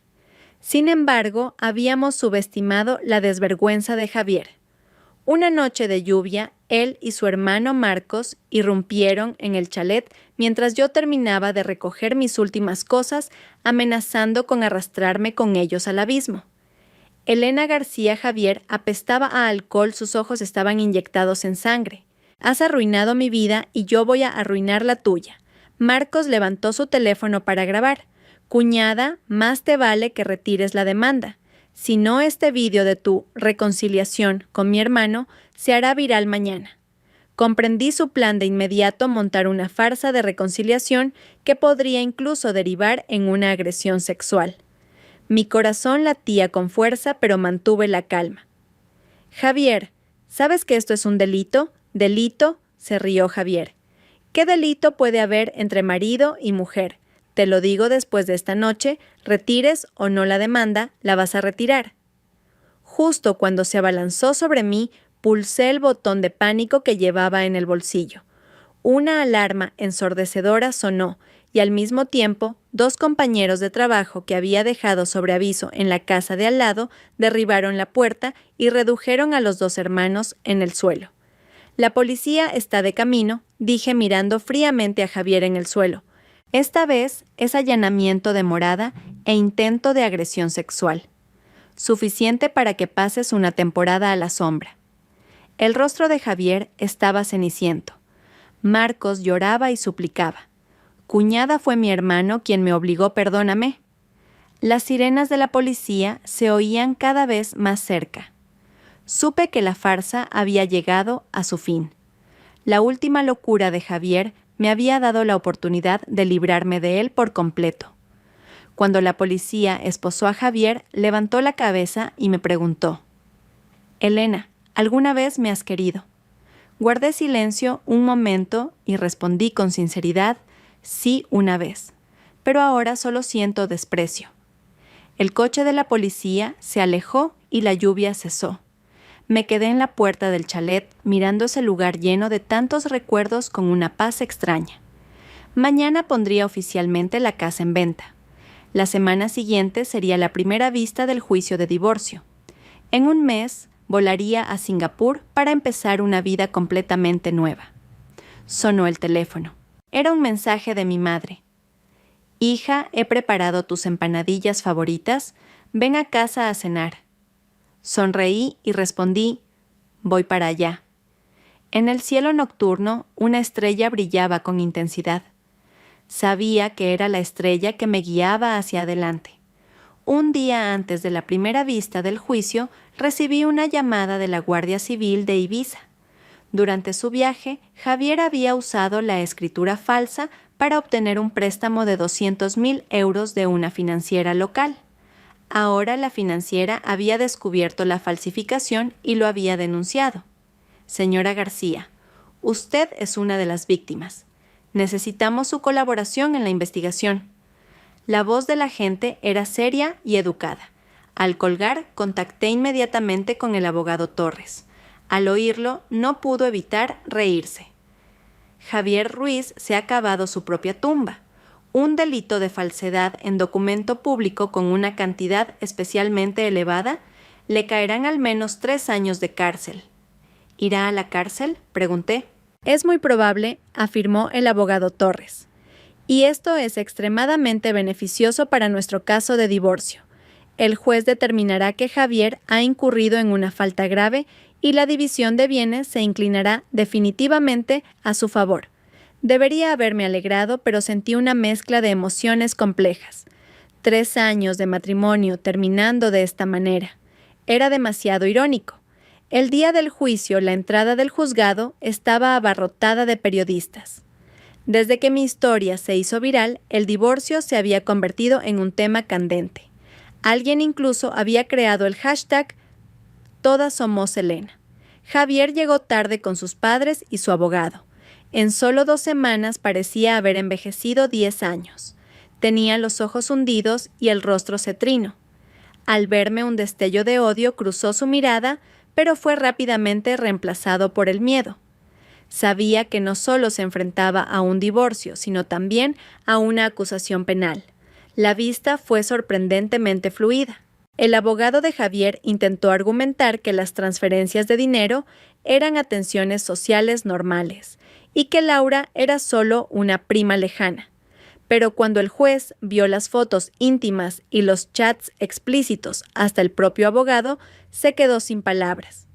A: Sin embargo, habíamos subestimado la desvergüenza de Javier. Una noche de lluvia, él y su hermano Marcos irrumpieron en el chalet mientras yo terminaba de recoger mis últimas cosas, amenazando con arrastrarme con ellos al abismo. Elena García Javier apestaba a alcohol, sus ojos estaban inyectados en sangre. Has arruinado mi vida y yo voy a arruinar la tuya. Marcos levantó su teléfono para grabar. Cuñada, más te vale que retires la demanda. Si no, este vídeo de tu reconciliación con mi hermano se hará viral mañana. Comprendí su plan de inmediato montar una farsa de reconciliación que podría incluso derivar en una agresión sexual. Mi corazón latía con fuerza, pero mantuve la calma. Javier, ¿sabes que esto es un delito? ¿Delito? Se rió Javier. ¿Qué delito puede haber entre marido y mujer? Te lo digo después de esta noche, retires o no la demanda, la vas a retirar. Justo cuando se abalanzó sobre mí, pulsé el botón de pánico que llevaba en el bolsillo. Una alarma ensordecedora sonó y al mismo tiempo 2 compañeros de trabajo que había dejado sobre aviso en la casa de al lado derribaron la puerta y redujeron a los 2 hermanos en el suelo. La policía está de camino, dije mirando fríamente a Javier en el suelo. Esta vez es allanamiento de morada e intento de agresión sexual. Suficiente para que pases una temporada a la sombra. El rostro de Javier estaba ceniciento. Marcos lloraba y suplicaba. Cuñada, fue mi hermano quien me obligó, perdóname. Las sirenas de la policía se oían cada vez más cerca. Supe que la farsa había llegado a su fin. La última locura de Javier me había dado la oportunidad de librarme de él por completo. Cuando la policía esposó a Javier, levantó la cabeza y me preguntó: Elena, ¿alguna vez me has querido? Guardé silencio un momento y respondí con sinceridad: sí, una vez, pero ahora solo siento desprecio. El coche de la policía se alejó y la lluvia cesó. Me quedé en la puerta del chalet mirando ese lugar lleno de tantos recuerdos con una paz extraña. Mañana pondría oficialmente la casa en venta. La semana siguiente sería la primera vista del juicio de divorcio. En un mes volaría a Singapur para empezar una vida completamente nueva. Sonó el teléfono. Era un mensaje de mi madre. Hija, he preparado tus empanadillas favoritas. Ven a casa a cenar. Sonreí y respondí: voy para allá. En el cielo nocturno, una estrella brillaba con intensidad. Sabía que era la estrella que me guiaba hacia adelante. Un día antes de la primera vista del juicio, recibí una llamada de la Guardia Civil de Ibiza. Durante su viaje, Javier había usado la escritura falsa para obtener un préstamo de 200.000 euros de una financiera local. Ahora la financiera había descubierto la falsificación y lo había denunciado. Señora García, usted es una de las víctimas. Necesitamos su colaboración en la investigación. La voz del agente era seria y educada. Al colgar, contacté inmediatamente con el abogado Torres. Al oírlo, no pudo evitar reírse. Javier Ruiz se ha cavado su propia tumba. Un delito de falsedad en documento público con una cantidad especialmente elevada le caerán al menos 3 años de cárcel. ¿Irá a la cárcel?, pregunté. Es muy probable, afirmó el abogado Torres. Y esto es extremadamente beneficioso para nuestro caso de divorcio. El juez determinará que Javier ha incurrido en una falta grave y la división de bienes se inclinará definitivamente a su favor. Debería haberme alegrado, pero sentí una mezcla de emociones complejas. 3 años de matrimonio terminando de esta manera. Era demasiado irónico. El día del juicio, la entrada del juzgado estaba abarrotada de periodistas. Desde que mi historia se hizo viral, el divorcio se había convertido en un tema candente. Alguien incluso había creado el hashtag Todas somos Elena. Javier llegó tarde con sus padres y su abogado. En solo 2 semanas parecía haber envejecido 10 años. Tenía los ojos hundidos y el rostro cetrino. Al verme, un destello de odio cruzó su mirada, pero fue rápidamente reemplazado por el miedo. Sabía que no solo se enfrentaba a un divorcio, sino también a una acusación penal. La vista fue sorprendentemente fluida. El abogado de Javier intentó argumentar que las transferencias de dinero eran atenciones sociales normales y que Laura era solo una prima lejana. Pero cuando el juez vio las fotos íntimas y los chats explícitos, hasta el propio abogado se quedó sin palabras.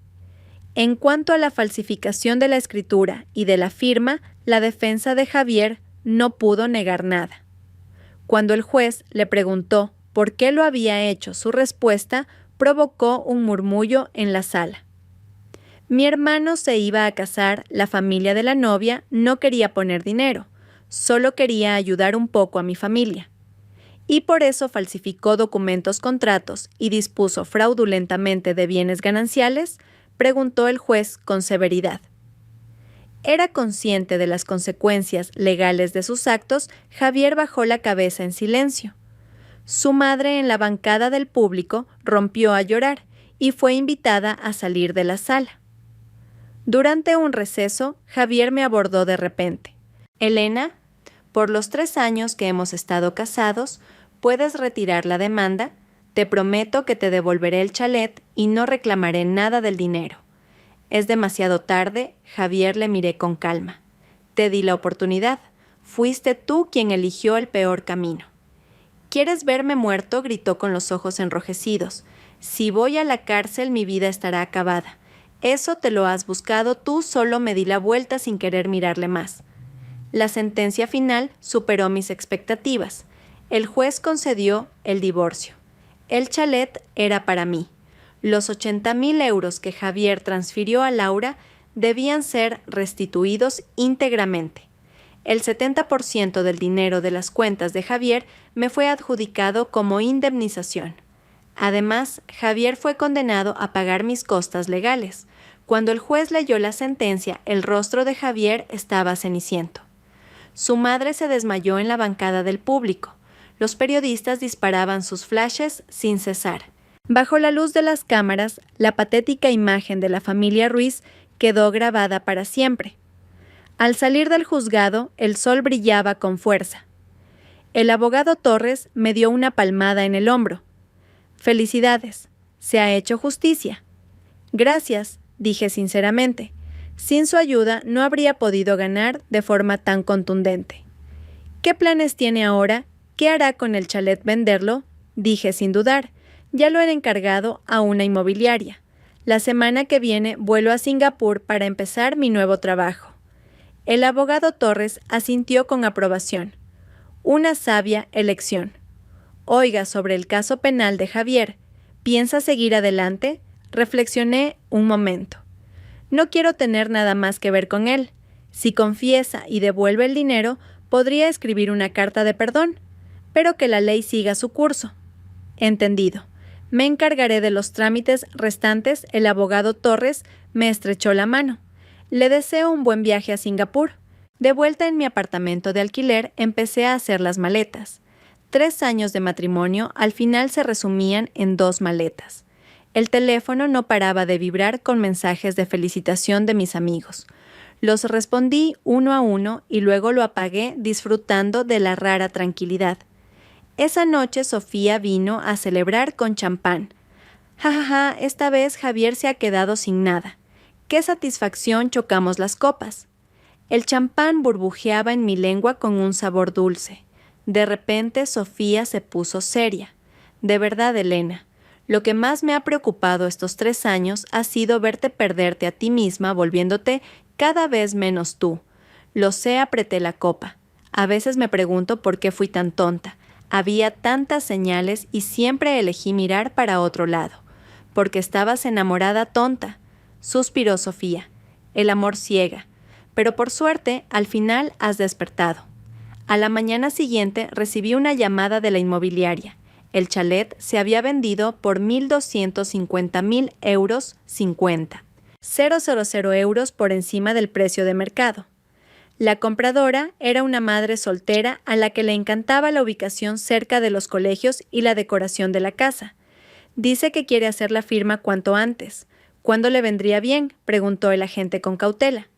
A: En cuanto a la falsificación de la escritura y de la firma, la defensa de Javier no pudo negar nada. Cuando el juez le preguntó por qué lo había hecho, su respuesta provocó un murmullo en la sala. Mi hermano se iba a casar, la familia de la novia no quería poner dinero, solo quería ayudar un poco a mi familia. Y por eso falsificó documentos, contratos y dispuso fraudulentamente de bienes gananciales, preguntó el juez con severidad. ¿Era consciente de las consecuencias legales de sus actos? Javier bajó la cabeza en silencio. Su madre, en la bancada del público, rompió a llorar y fue invitada a salir de la sala. Durante un receso, Javier me abordó de repente. «Elena, por los 3 años que hemos estado casados, puedes retirar la demanda. Te prometo que te devolveré el chalet y no reclamaré nada del dinero». «Es demasiado tarde», Javier le miré con calma. «Te di la oportunidad. Fuiste tú quien eligió el peor camino». «¿Quieres verme muerto?», gritó con los ojos enrojecidos. «Si voy a la cárcel, mi vida estará acabada. Eso te lo has buscado tú», solo me di la vuelta sin querer mirarle más. La sentencia final superó mis expectativas. El juez concedió el divorcio. El chalet era para mí. Los 80,000 euros que Javier transfirió a Laura debían ser restituidos íntegramente. El 70% del dinero de las cuentas de Javier me fue adjudicado como indemnización. Además, Javier fue condenado a pagar mis costas legales. Cuando el juez leyó la sentencia, el rostro de Javier estaba ceniciento. Su madre se desmayó en la bancada del público. Los periodistas disparaban sus flashes sin cesar. Bajo la luz de las cámaras, la patética imagen de la familia Ruiz quedó grabada para siempre. Al salir del juzgado, el sol brillaba con fuerza. El abogado Torres me dio una palmada en el hombro. «Felicidades, se ha hecho justicia». «Gracias», dije sinceramente. Sin su ayuda no habría podido ganar de forma tan contundente. «¿Qué planes tiene ahora? ¿Qué hará con el chalet? ¿Venderlo?», dije sin dudar. «Ya lo he encargado a una inmobiliaria. La semana que viene vuelo a Singapur para empezar mi nuevo trabajo». El abogado Torres asintió con aprobación. Una sabia elección. «Oiga, sobre el caso penal de Javier, ¿piensa seguir adelante?». Reflexioné un momento. «No quiero tener nada más que ver con él. Si confiesa y devuelve el dinero, podría escribir una carta de perdón, pero que la ley siga su curso». «Entendido. Me encargaré de los trámites restantes». El abogado Torres me estrechó la mano. «Le deseo un buen viaje a Singapur». De vuelta en mi apartamento de alquiler, empecé a hacer las maletas. 3 años de matrimonio al final se resumían en 2 maletas. El teléfono no paraba de vibrar con mensajes de felicitación de mis amigos. Los respondí uno a uno y luego lo apagué, disfrutando de la rara tranquilidad. Esa noche Sofía vino a celebrar con champán. «Ja, ja, ja, esta vez Javier se ha quedado sin nada. ¡Qué satisfacción!», chocamos las copas. El champán burbujeaba en mi lengua con un sabor dulce. De repente Sofía se puso seria. «De verdad, Elena, lo que más me ha preocupado estos 3 años ha sido verte perderte a ti misma, volviéndote cada vez menos tú». Lo sé, apreté la copa. A veces me pregunto por qué fui tan tonta. Había tantas señales y siempre elegí mirar para otro lado. «Porque estabas enamorada, tonta», suspiró Sofía. «El amor ciega. Pero por suerte, al final has despertado». A la mañana siguiente recibí una llamada de la inmobiliaria. El chalet se había vendido por 1.250.000 euros 50. 000 euros por encima del precio de mercado. La compradora era una madre soltera a la que le encantaba la ubicación cerca de los colegios y la decoración de la casa. Dice que quiere hacer la firma cuanto antes. ¿Cuándo le vendría bien?, preguntó el agente con cautela.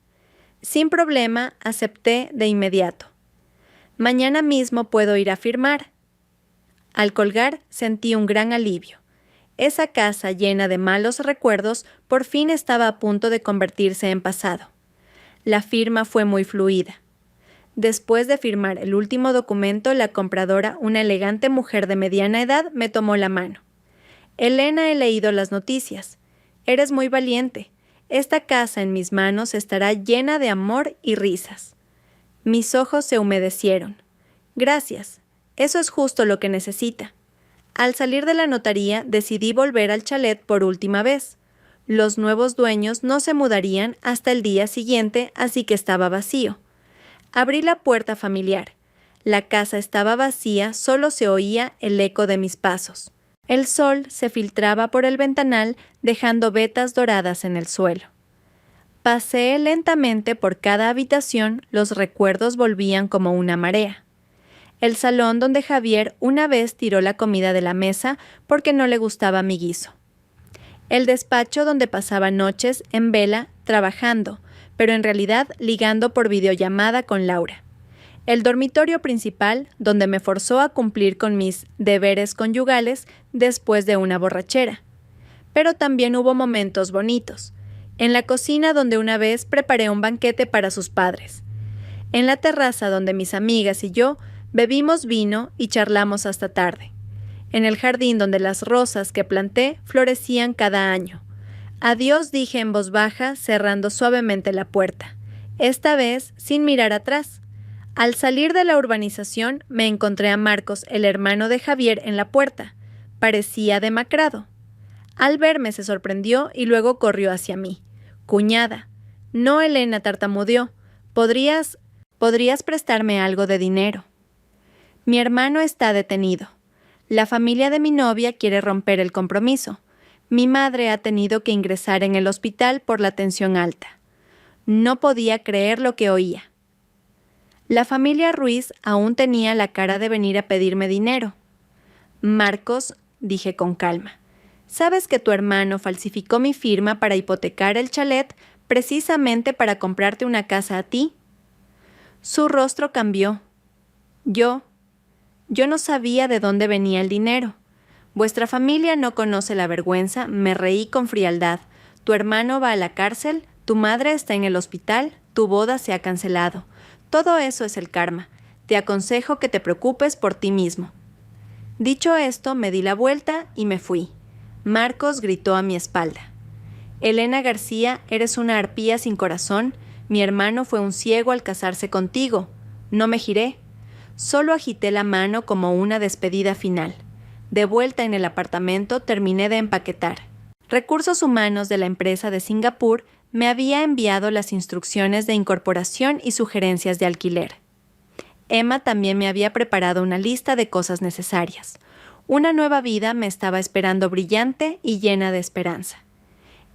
A: Sin problema, acepté de inmediato. Mañana mismo puedo ir a firmar. Al colgar, sentí un gran alivio. Esa casa llena de malos recuerdos por fin estaba a punto de convertirse en pasado. La firma fue muy fluida. Después de firmar el último documento, la compradora, una elegante mujer de mediana edad, me tomó la mano. Elena, he leído las noticias. Eres muy valiente. Esta casa en mis manos estará llena de amor y risas. Mis ojos se humedecieron. Gracias. Eso es justo lo que necesita. Al salir de la notaría, decidí volver al chalet por última vez. Los nuevos dueños no se mudarían hasta el día siguiente, así que estaba vacío. Abrí la puerta familiar. La casa estaba vacía, solo se oía el eco de mis pasos. El sol se filtraba por el ventanal, dejando vetas doradas en el suelo. Paseé lentamente por cada habitación, los recuerdos volvían como una marea. El salón donde Javier una vez tiró la comida de la mesa porque no le gustaba mi guiso. El despacho donde pasaba noches en vela trabajando, pero en realidad ligando por videollamada con Laura. El dormitorio principal, donde me forzó a cumplir con mis deberes conyugales después de una borrachera. Pero también hubo momentos bonitos. En la cocina donde una vez preparé un banquete para sus padres. En la terraza donde mis amigas y yo bebimos vino y charlamos hasta tarde. En el jardín donde las rosas que planté florecían cada año. Adiós, dije en voz baja, cerrando suavemente la puerta. Esta vez sin mirar atrás. Al salir de la urbanización, me encontré a Marcos, el hermano de Javier, en la puerta. Parecía demacrado. Al verme se sorprendió y luego corrió hacia mí. «Cuñada». «No, Elena», tartamudeó. ¿Podrías prestarme algo de dinero?» Mi hermano está detenido. La familia de mi novia quiere romper el compromiso. Mi madre ha tenido que ingresar en el hospital por la tensión alta. No podía creer lo que oía. La familia Ruiz aún tenía la cara de venir a pedirme dinero. «Marcos», dije con calma, «¿sabes que tu hermano falsificó mi firma para hipotecar el chalet precisamente para comprarte una casa a ti?» Su rostro cambió. Yo no sabía de dónde venía el dinero. «Vuestra familia no conoce la vergüenza», me reí con frialdad. «Tu hermano va a la cárcel, tu madre está en el hospital, tu boda se ha cancelado. Todo eso es el karma. Te aconsejo que te preocupes por ti mismo». Dicho esto, me di la vuelta y me fui. Marcos gritó a mi espalda. «Elena García, eres una arpía sin corazón. Mi hermano fue un ciego al casarse contigo». No me giré. Solo agité la mano como una despedida final. De vuelta en el apartamento, terminé de empaquetar. Recursos Humanos de la empresa de Singapur me había enviado las instrucciones de incorporación y sugerencias de alquiler. Emma también me había preparado una lista de cosas necesarias. Una nueva vida me estaba esperando brillante y llena de esperanza.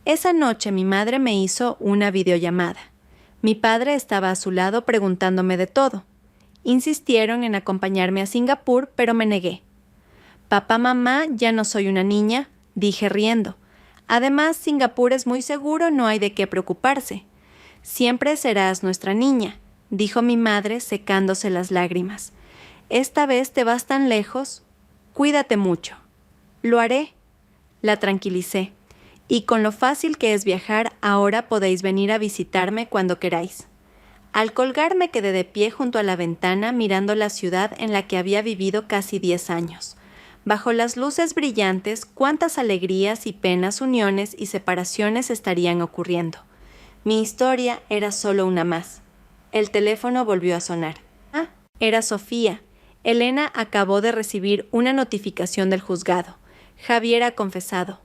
A: Esa noche mi madre me hizo una videollamada. Mi padre estaba a su lado preguntándome de todo. Insistieron en acompañarme a Singapur, pero me negué. «Papá, mamá, ya no soy una niña», dije riendo. «Además, Singapur es muy seguro, no hay de qué preocuparse». «Siempre serás nuestra niña», dijo mi madre secándose las lágrimas. «Esta vez te vas tan lejos. Cuídate mucho». «Lo haré», la tranquilicé. «Y con lo fácil que es viajar, ahora podéis venir a visitarme cuando queráis». Al colgar me quedé de pie junto a la ventana mirando la ciudad en la que había vivido casi 10 años. Bajo las luces brillantes, cuántas alegrías y penas, uniones y separaciones estarían ocurriendo. Mi historia era solo una más. El teléfono volvió a sonar. Ah, era Sofía. Elena acabó de recibir una notificación del juzgado. Javier ha confesado.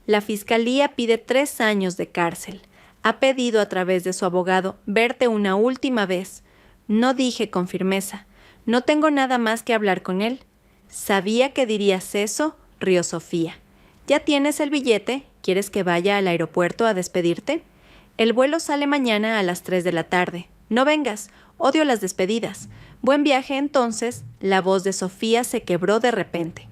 A: La fiscalía pide 3 años de cárcel. Ha pedido a través de su abogado verte una última vez. No dije con firmeza. No tengo nada más que hablar con él. «Sabía que dirías eso», rió Sofía. «¿Ya tienes el billete? ¿Quieres que vaya al aeropuerto a despedirte? El vuelo sale mañana a las 3 de la tarde. No vengas, odio las despedidas. Buen viaje entonces». La voz de Sofía se quebró de repente.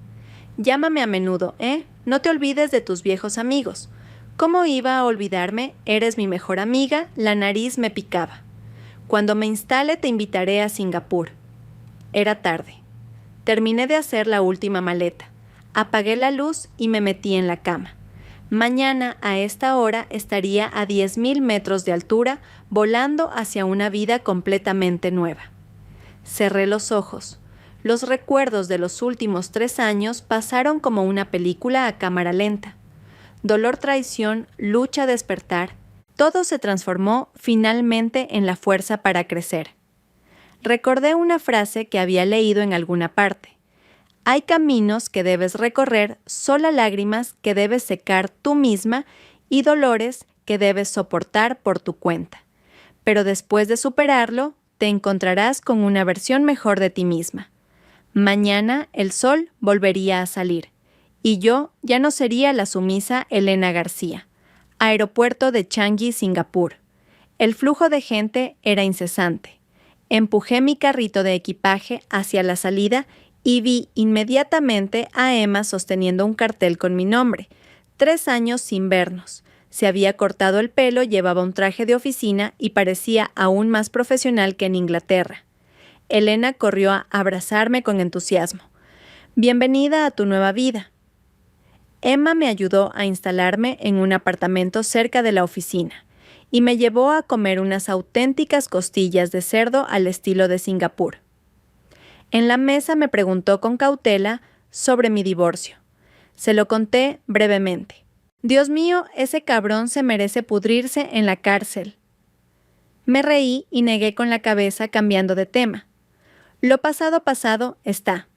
A: «Llámame a menudo, ¿eh? no te olvides de tus viejos amigos. ¿Cómo iba a olvidarme? Eres mi mejor amiga, la nariz me picaba. Cuando me instale te invitaré a Singapur. Era tarde. Terminé de hacer la última maleta. Apagué la luz y me metí en la cama. Mañana a esta hora estaría a 10.000 metros de altura, volando hacia una vida completamente nueva. Cerré los ojos. Los recuerdos de los últimos 3 años pasaron como una película a cámara lenta. Dolor, traición, lucha, despertar. Todo se transformó finalmente en la fuerza para crecer. Recordé una frase que había leído en alguna parte. Hay caminos que debes recorrer, sola lágrimas que debes secar tú misma y dolores que debes soportar por tu cuenta. Pero después de superarlo, te encontrarás con una versión mejor de ti misma. Mañana el sol volvería a salir, y yo ya no sería la sumisa Elena García. Aeropuerto de Changi, Singapur. El flujo de gente era incesante. Empujé mi carrito de equipaje hacia la salida y vi inmediatamente a Emma sosteniendo un cartel con mi nombre. 3 años sin vernos. Se había cortado el pelo, llevaba un traje de oficina y parecía aún más profesional que en Inglaterra. Elena corrió a abrazarme con entusiasmo. Bienvenida a tu nueva vida. Emma me ayudó a instalarme en un apartamento cerca de la oficina y me llevó a comer unas auténticas costillas de cerdo al estilo de Singapur. En la mesa me preguntó con cautela sobre mi divorcio. Se lo conté brevemente. Dios mío, ese cabrón se merece pudrirse en la cárcel. Me reí y negué con la cabeza cambiando de tema. Lo pasado pasado está.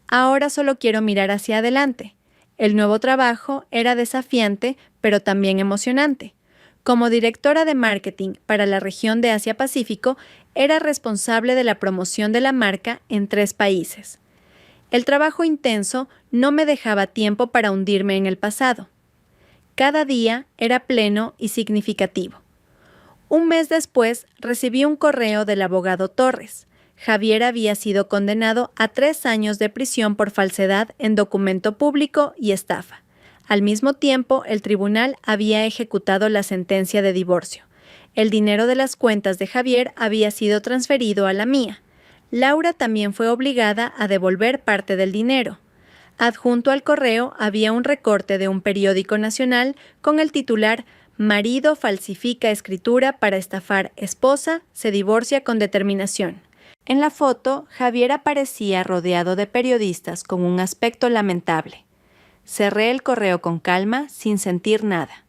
A: Ahora solo quiero mirar hacia adelante. El nuevo trabajo era desafiante, pero también emocionante. Como directora de marketing para la región de Asia-Pacífico, era responsable de la promoción de la marca en 3 países. El trabajo intenso no me dejaba tiempo para hundirme en el pasado. Cada día era pleno y significativo. Un mes después recibí un correo del abogado Torres. Javier había sido condenado a 3 años de prisión por falsedad en documento público y estafa. Al mismo tiempo, el tribunal había ejecutado la sentencia de divorcio. El dinero de las cuentas de Javier había sido transferido a la mía. Laura también fue obligada a devolver parte del dinero. Adjunto al correo había un recorte de un periódico nacional con el titular «Marido falsifica escritura para estafar esposa, se divorcia con determinación». En la foto, Javier aparecía rodeado de periodistas con un aspecto lamentable. Cerré el correo con calma, sin sentir nada.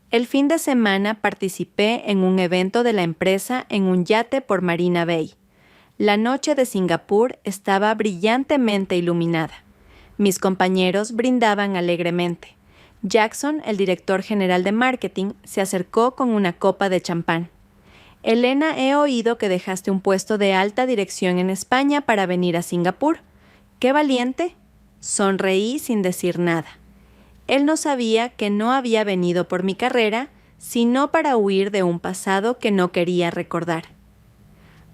A: El fin de semana participé en un evento de la empresa en un yate por Marina Bay. La noche de Singapur estaba brillantemente iluminada. Mis compañeros brindaban alegremente. Jackson, el director general de marketing, se acercó con una copa de champán. Elena, he oído que dejaste un puesto de alta dirección en España para venir a Singapur. ¡Qué valiente! Sonreí sin decir nada. Él no sabía que no había venido por mi carrera, sino para huir de un pasado que no quería recordar.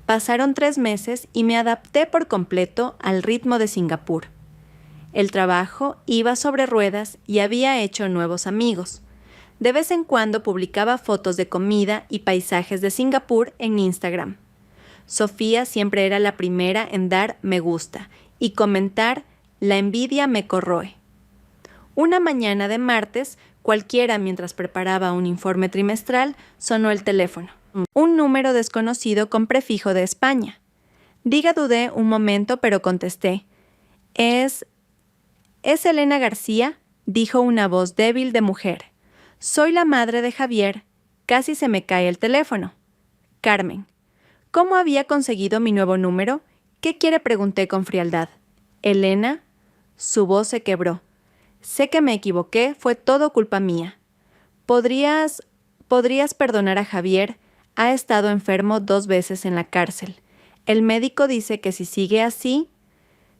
A: Pasaron 3 meses y me adapté por completo al ritmo de Singapur. El trabajo iba sobre ruedas y había hecho nuevos amigos. De vez en cuando publicaba fotos de comida y paisajes de Singapur en Instagram. Sofía siempre era la primera en dar me gusta y comentar «La envidia me corroe». Una mañana de martes, cualquiera mientras preparaba un informe trimestral, sonó el teléfono. Un número desconocido con prefijo de España. Dudé un momento, pero contesté. ¿Es Elena García?», dijo una voz débil de mujer. «Soy la madre de Javier». Casi se me cae el teléfono. Carmen. ¿Cómo había conseguido mi nuevo número? ¿Qué quiere?, pregunté con frialdad. ¿Elena? Su voz se quebró. Sé que me equivoqué, fue todo culpa mía. ¿Podrías perdonar a Javier? Ha estado enfermo 2 veces en la cárcel. El médico dice que si sigue así...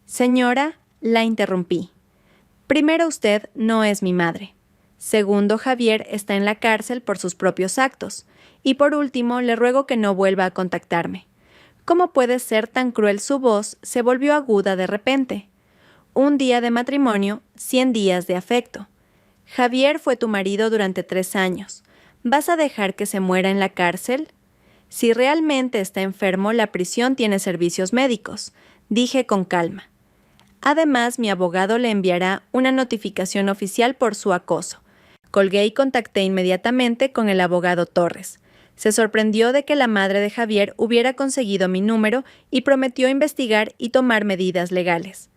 A: Señora, la interrumpí. Primero, usted no es mi madre. Segundo, Javier está en la cárcel por sus propios actos. Y por último, le ruego que no vuelva a contactarme. ¿Cómo puede ser tan cruel? Su voz se volvió aguda de repente. 1 día de matrimonio, 100 días de afecto. Javier fue tu marido durante 3 años. ¿Vas a dejar que se muera en la cárcel? Si realmente está enfermo, la prisión tiene servicios médicos, dije con calma. Además, mi abogado le enviará una notificación oficial por su acoso. Colgué y contacté inmediatamente con el abogado Torres. Se sorprendió de que la madre de Javier hubiera conseguido mi número y prometió investigar y tomar medidas legales.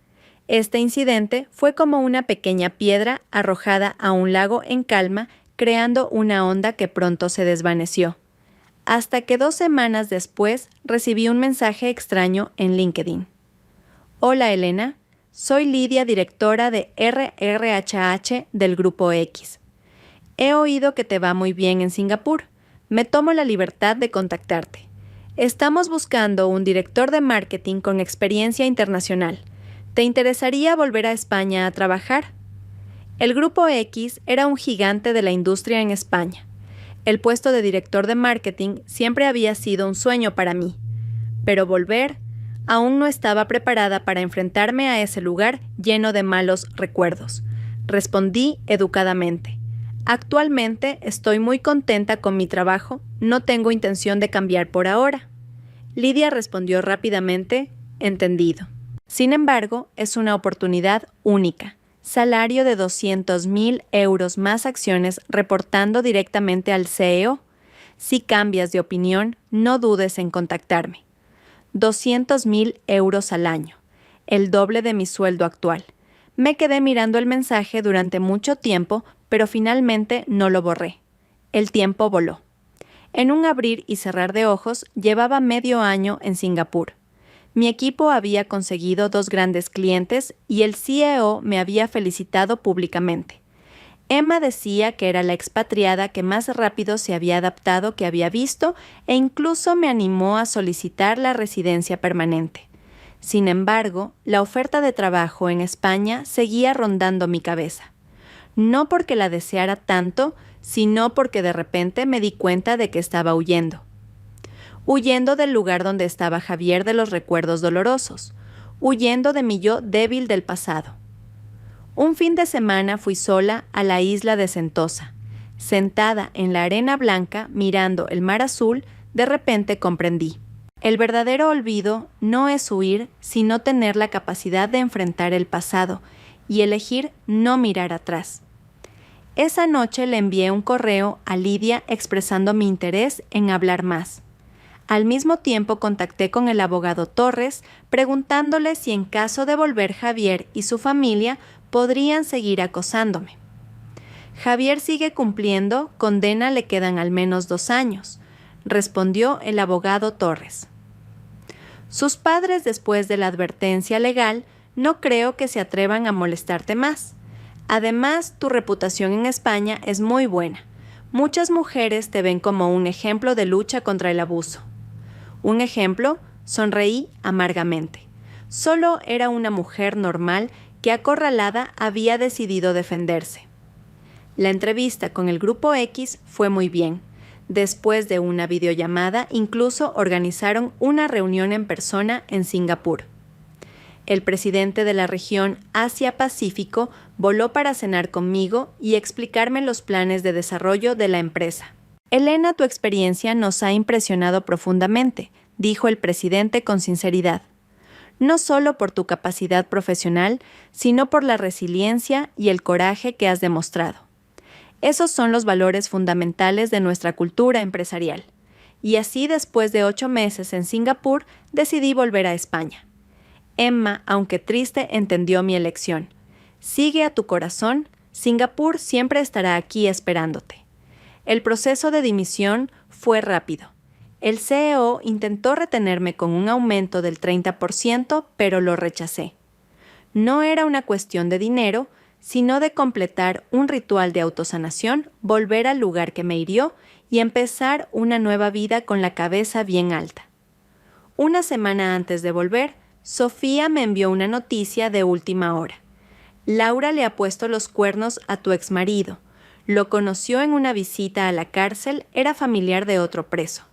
A: Este incidente fue como una pequeña piedra arrojada a un lago en calma, creando una onda que pronto se desvaneció. Hasta que 2 semanas después recibí un mensaje extraño en LinkedIn. Hola Elena, soy Lidia, directora de RRHH del Grupo X. He oído que te va muy bien en Singapur. Me tomo la libertad de contactarte. Estamos buscando un director de marketing con experiencia internacional. ¿Te interesaría volver a España a trabajar? El Grupo X era un gigante de la industria en España. El puesto de director de marketing siempre había sido un sueño para mí. Pero volver, aún no estaba preparada para enfrentarme a ese lugar lleno de malos recuerdos. Respondí educadamente. Actualmente estoy muy contenta con mi trabajo, no tengo intención de cambiar por ahora. Lidia respondió rápidamente, entendido. Sin embargo, es una oportunidad única. Salario de 200.000 euros más acciones reportando directamente al CEO. Si cambias de opinión, no dudes en contactarme. 200.000 euros al año, el doble de mi sueldo actual. Me quedé mirando el mensaje durante mucho tiempo, pero finalmente no lo borré. El tiempo voló. En un abrir y cerrar de ojos, llevaba medio año en Singapur. Mi equipo había conseguido 2 grandes clientes y el CEO me había felicitado públicamente. Emma decía que era la expatriada que más rápido se había adaptado que había visto e incluso me animó a solicitar la residencia permanente. Sin embargo, la oferta de trabajo en España seguía rondando mi cabeza. No porque la deseara tanto, sino porque de repente me di cuenta de que estaba huyendo. Huyendo del lugar donde estaba Javier de los recuerdos dolorosos, huyendo de mi yo débil del pasado. Un fin de semana fui sola a la isla de Sentosa. Sentada en la arena blanca mirando el mar azul, de repente comprendí. El verdadero olvido no es huir, sino tener la capacidad de enfrentar el pasado y elegir no mirar atrás. Esa noche le envié un correo a Lidia expresando mi interés en hablar más. Al mismo tiempo contacté con el abogado Torres preguntándole si en caso de volver Javier y su familia podrían seguir acosándome. Javier sigue cumpliendo, condena le quedan al menos 2 años, respondió el abogado Torres. Sus padres, después de la advertencia legal, no creo que se atrevan a molestarte más. Además, tu reputación en España es muy buena. Muchas mujeres te ven como un ejemplo de lucha contra el abuso. Un ejemplo, sonreí amargamente. Solo era una mujer normal que acorralada había decidido defenderse. La entrevista con el Grupo X fue muy bien. Después de una videollamada, incluso organizaron una reunión en persona en Singapur. El presidente de la región Asia-Pacífico voló para cenar conmigo y explicarme los planes de desarrollo de la empresa. Elena, tu experiencia nos ha impresionado profundamente, dijo el presidente con sinceridad. No solo por tu capacidad profesional, sino por la resiliencia y el coraje que has demostrado. Esos son los valores fundamentales de nuestra cultura empresarial. Y así, después de 8 meses en Singapur, decidí volver a España. Emma, aunque triste, entendió mi elección. Sigue a tu corazón, Singapur siempre estará aquí esperándote. El proceso de dimisión fue rápido. El CEO intentó retenerme con un aumento del 30%, pero lo rechacé. No era una cuestión de dinero, sino de completar un ritual de autosanación, volver al lugar que me hirió y empezar una nueva vida con la cabeza bien alta. Una semana antes de volver, Sofía me envió una noticia de última hora. Laura le ha puesto los cuernos a tu exmarido. Lo conoció en una visita a la cárcel, era familiar de otro preso.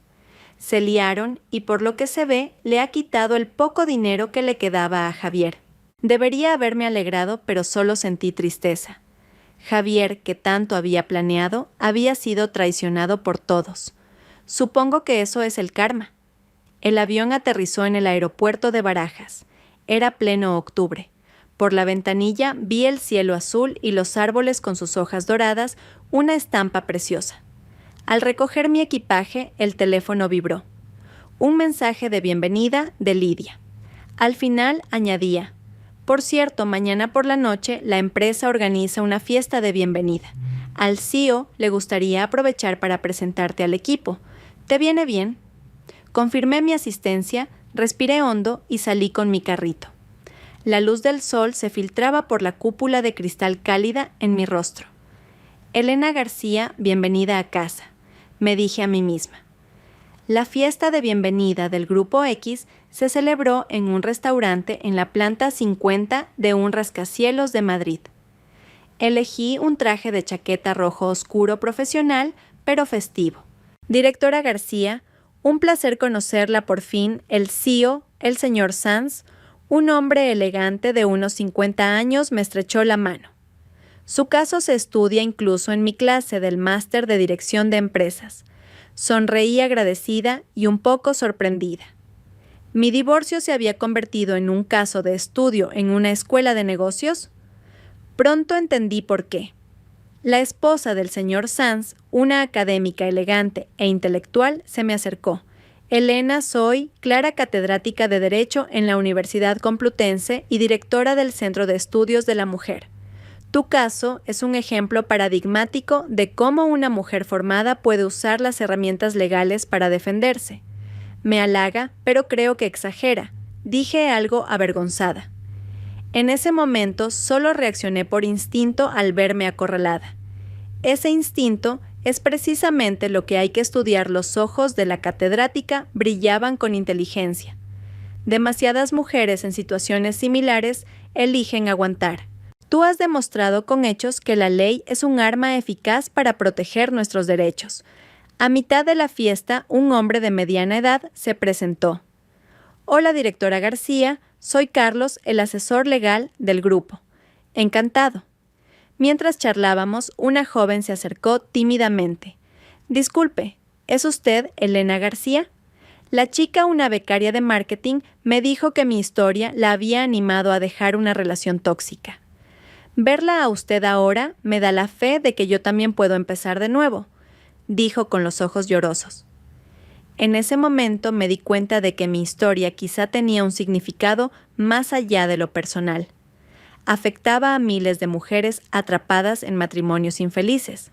A: Se liaron y por lo que se ve, le ha quitado el poco dinero que le quedaba a Javier. Debería haberme alegrado, pero solo sentí tristeza. Javier, que tanto había planeado, había sido traicionado por todos. Supongo que eso es el karma. El avión aterrizó en el aeropuerto de Barajas. Era pleno octubre. Por la ventanilla vi el cielo azul y los árboles con sus hojas doradas, una estampa preciosa. Al recoger mi equipaje, el teléfono vibró. Un mensaje de bienvenida de Lidia. Al final añadía: por cierto, mañana por la noche la empresa organiza una fiesta de bienvenida. Al CEO le gustaría aprovechar para presentarte al equipo. ¿Te viene bien? Confirmé mi asistencia, respiré hondo y salí con mi carrito. La luz del sol se filtraba por la cúpula de cristal cálida en mi rostro. Elena García, bienvenida a casa, me dije a mí misma. La fiesta de bienvenida del Grupo X se celebró en un restaurante en la planta 50 de un rascacielos de Madrid. Elegí un traje de chaqueta rojo oscuro profesional, pero festivo. Directora García, un placer conocerla por fin, el CEO, el señor Sanz, un hombre elegante de unos 50 años me estrechó la mano. Su caso se estudia incluso en mi clase del máster de dirección de empresas. Sonreí agradecida y un poco sorprendida. ¿Mi divorcio se había convertido en un caso de estudio en una escuela de negocios? Pronto entendí por qué. La esposa del señor Sanz, una académica elegante e intelectual, se me acercó. Elena, soy Clara, catedrática de Derecho en la Universidad Complutense y directora del Centro de Estudios de la Mujer. Tu caso es un ejemplo paradigmático de cómo una mujer formada puede usar las herramientas legales para defenderse. Me halaga, pero creo que exagera. Dije algo avergonzada. En ese momento solo reaccioné por instinto al verme acorralada. Ese instinto es precisamente lo que hay que estudiar. Los ojos de la catedrática brillaban con inteligencia. Demasiadas mujeres en situaciones similares eligen aguantar. Tú has demostrado con hechos que la ley es un arma eficaz para proteger nuestros derechos. A mitad de la fiesta, un hombre de mediana edad se presentó. Hola, directora García, soy Carlos, el asesor legal del grupo. Encantado. Mientras charlábamos, una joven se acercó tímidamente. Disculpe, ¿es usted Elena García? La chica, una becaria de marketing, me dijo que mi historia la había animado a dejar una relación tóxica. Verla a usted ahora me da la fe de que yo también puedo empezar de nuevo, dijo con los ojos llorosos. En ese momento me di cuenta de que mi historia quizá tenía un significado más allá de lo personal. Afectaba a miles de mujeres atrapadas en matrimonios infelices.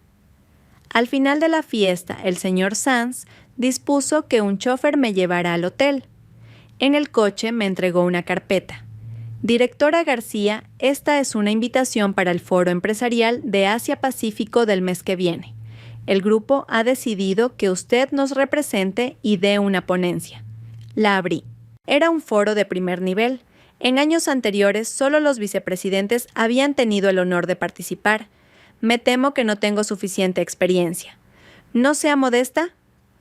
A: Al final de la fiesta, el señor Sanz dispuso que un chofer me llevara al hotel. En el coche me entregó una carpeta. Directora García, esta es una invitación para el Foro Empresarial de Asia-Pacífico del mes que viene. El grupo ha decidido que usted nos represente y dé una ponencia. La abrí. Era un foro de primer nivel. En años anteriores, solo los vicepresidentes habían tenido el honor de participar. Me temo que no tengo suficiente experiencia. ¿No sea modesta?,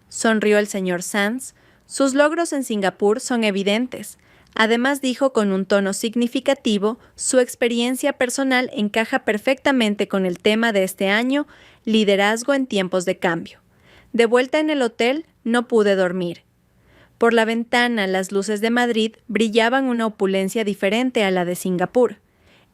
A: sonrió el señor Sanz. Sus logros en Singapur son evidentes. Además, dijo con un tono significativo, su experiencia personal encaja perfectamente con el tema de este año, liderazgo en tiempos de cambio. De vuelta en el hotel, no pude dormir. Por la ventana, las luces de Madrid brillaban una opulencia diferente a la de Singapur.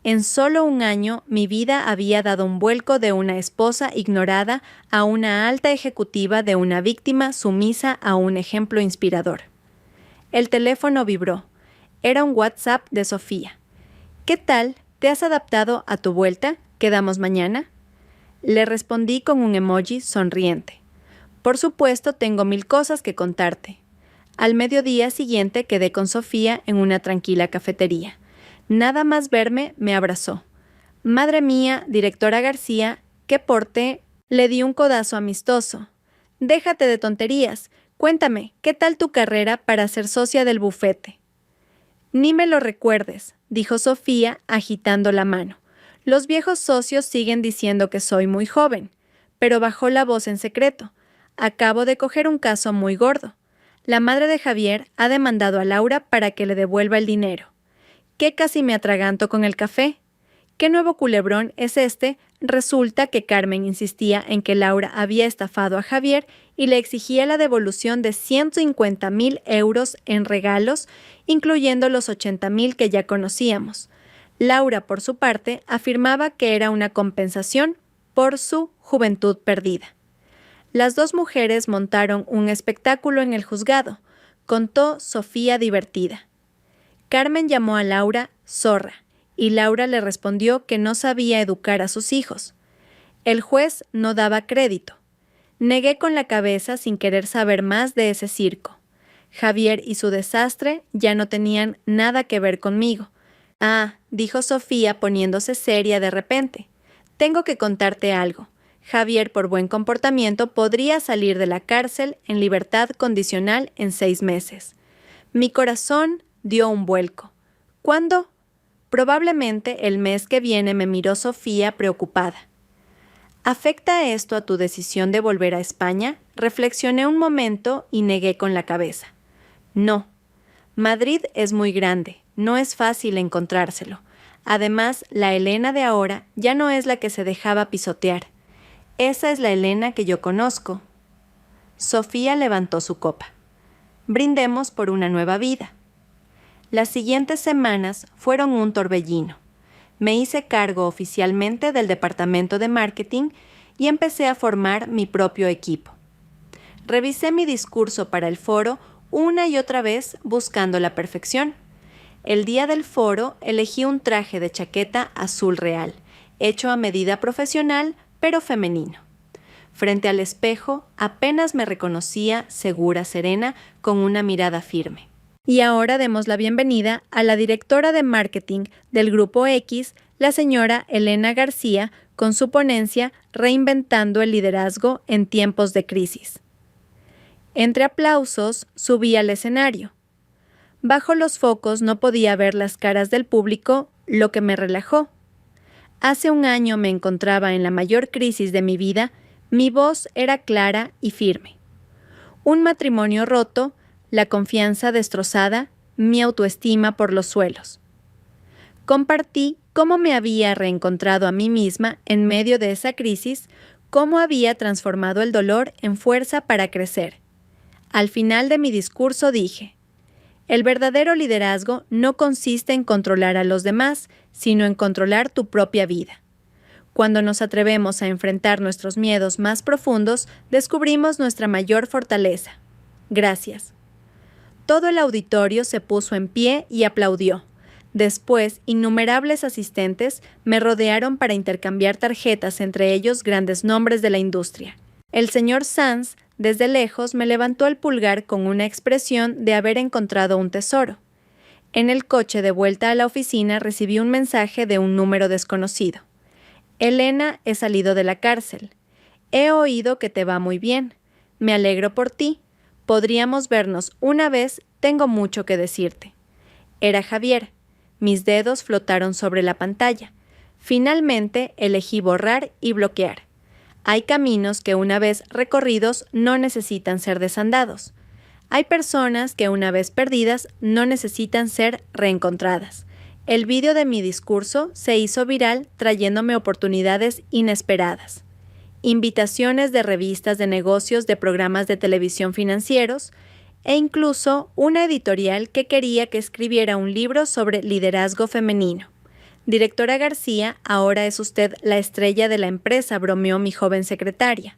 A: En solo un año, mi vida había dado un vuelco de una esposa ignorada a una alta ejecutiva, de una víctima sumisa a un ejemplo inspirador. El teléfono vibró. Era un WhatsApp de Sofía. ¿Qué tal? ¿Te has adaptado a tu vuelta? ¿Quedamos mañana? Le respondí con un emoji sonriente. Por supuesto, tengo 1000 cosas que contarte. Al mediodía siguiente quedé con Sofía en una tranquila cafetería. Nada más verme, me abrazó. Madre mía, directora García, qué porte. Le di un codazo amistoso. Déjate de tonterías. Cuéntame, ¿qué tal tu carrera para ser socia del bufete? Ni me lo recuerdes, dijo Sofía agitando la mano. Los viejos socios siguen diciendo que soy muy joven, pero bajó la voz en secreto. Acabo de coger un caso muy gordo. La madre de Javier ha demandado a Laura para que le devuelva el dinero. ¿Qué casi me atraganto con el café? ¿Qué nuevo culebrón es este? Resulta que Carmen insistía en que Laura había estafado a Javier y le exigía la devolución de 150,000 euros en regalos, incluyendo los 80,000 que ya conocíamos. Laura, por su parte, afirmaba que era una compensación por su juventud perdida. Las dos mujeres montaron un espectáculo en el juzgado, contó Sofía divertida. Carmen llamó a Laura zorra, y Laura le respondió que no sabía educar a sus hijos. El juez no daba crédito. Negué con la cabeza sin querer saber más de ese circo. Javier y su desastre ya no tenían nada que ver conmigo. Ah, dijo Sofía poniéndose seria de repente. Tengo que contarte algo. Javier, por buen comportamiento, podría salir de la cárcel en libertad condicional en 6 meses. Mi corazón dio un vuelco. ¿Cuándo? Probablemente el mes que viene, me miró Sofía preocupada. ¿Afecta esto a tu decisión de volver a España? Reflexioné un momento y negué con la cabeza. No. Madrid es muy grande, no es fácil encontrárselo. Además, la Elena de ahora ya no es la que se dejaba pisotear. Esa es la Elena que yo conozco. Sofía levantó su copa. Brindemos por una nueva vida. Las siguientes semanas fueron un torbellino. Me hice cargo oficialmente del departamento de marketing y empecé a formar mi propio equipo. Revisé mi discurso para el foro una y otra vez buscando la perfección. El día del foro elegí un traje de chaqueta azul real, hecho a medida profesional, pero femenino. Frente al espejo apenas me reconocía segura, serena, con una mirada firme. Y ahora demos la bienvenida a la directora de marketing del Grupo X, la señora Elena García, con su ponencia Reinventando el liderazgo en tiempos de crisis. Entre aplausos subí al escenario. Bajo los focos no podía ver las caras del público, lo que me relajó. Hace un año me encontraba en la mayor crisis de mi vida, mi voz era clara y firme. Un matrimonio roto, la confianza destrozada, mi autoestima por los suelos. Compartí cómo me había reencontrado a mí misma en medio de esa crisis, cómo había transformado el dolor en fuerza para crecer. Al final de mi discurso dije: el verdadero liderazgo no consiste en controlar a los demás, sino en controlar tu propia vida. Cuando nos atrevemos a enfrentar nuestros miedos más profundos, descubrimos nuestra mayor fortaleza. Gracias. Todo el auditorio se puso en pie y aplaudió. Después, innumerables asistentes me rodearon para intercambiar tarjetas, entre ellos grandes nombres de la industria. El señor Sanz, desde lejos, me levantó el pulgar con una expresión de haber encontrado un tesoro. En el coche de vuelta a la oficina recibí un mensaje de un número desconocido. Elena, he salido de la cárcel. He oído que te va muy bien. Me alegro por ti. Podríamos vernos una vez, tengo mucho que decirte. Era Javier. Mis dedos flotaron sobre la pantalla. Finalmente elegí borrar y bloquear. Hay caminos que una vez recorridos no necesitan ser desandados. Hay personas que una vez perdidas no necesitan ser reencontradas. El vídeo de mi discurso se hizo viral trayéndome oportunidades inesperadas. Invitaciones de revistas de negocios, de programas de televisión financieros e incluso una editorial que quería que escribiera un libro sobre liderazgo femenino. Directora García, ahora es usted la estrella de la empresa, bromeó mi joven secretaria.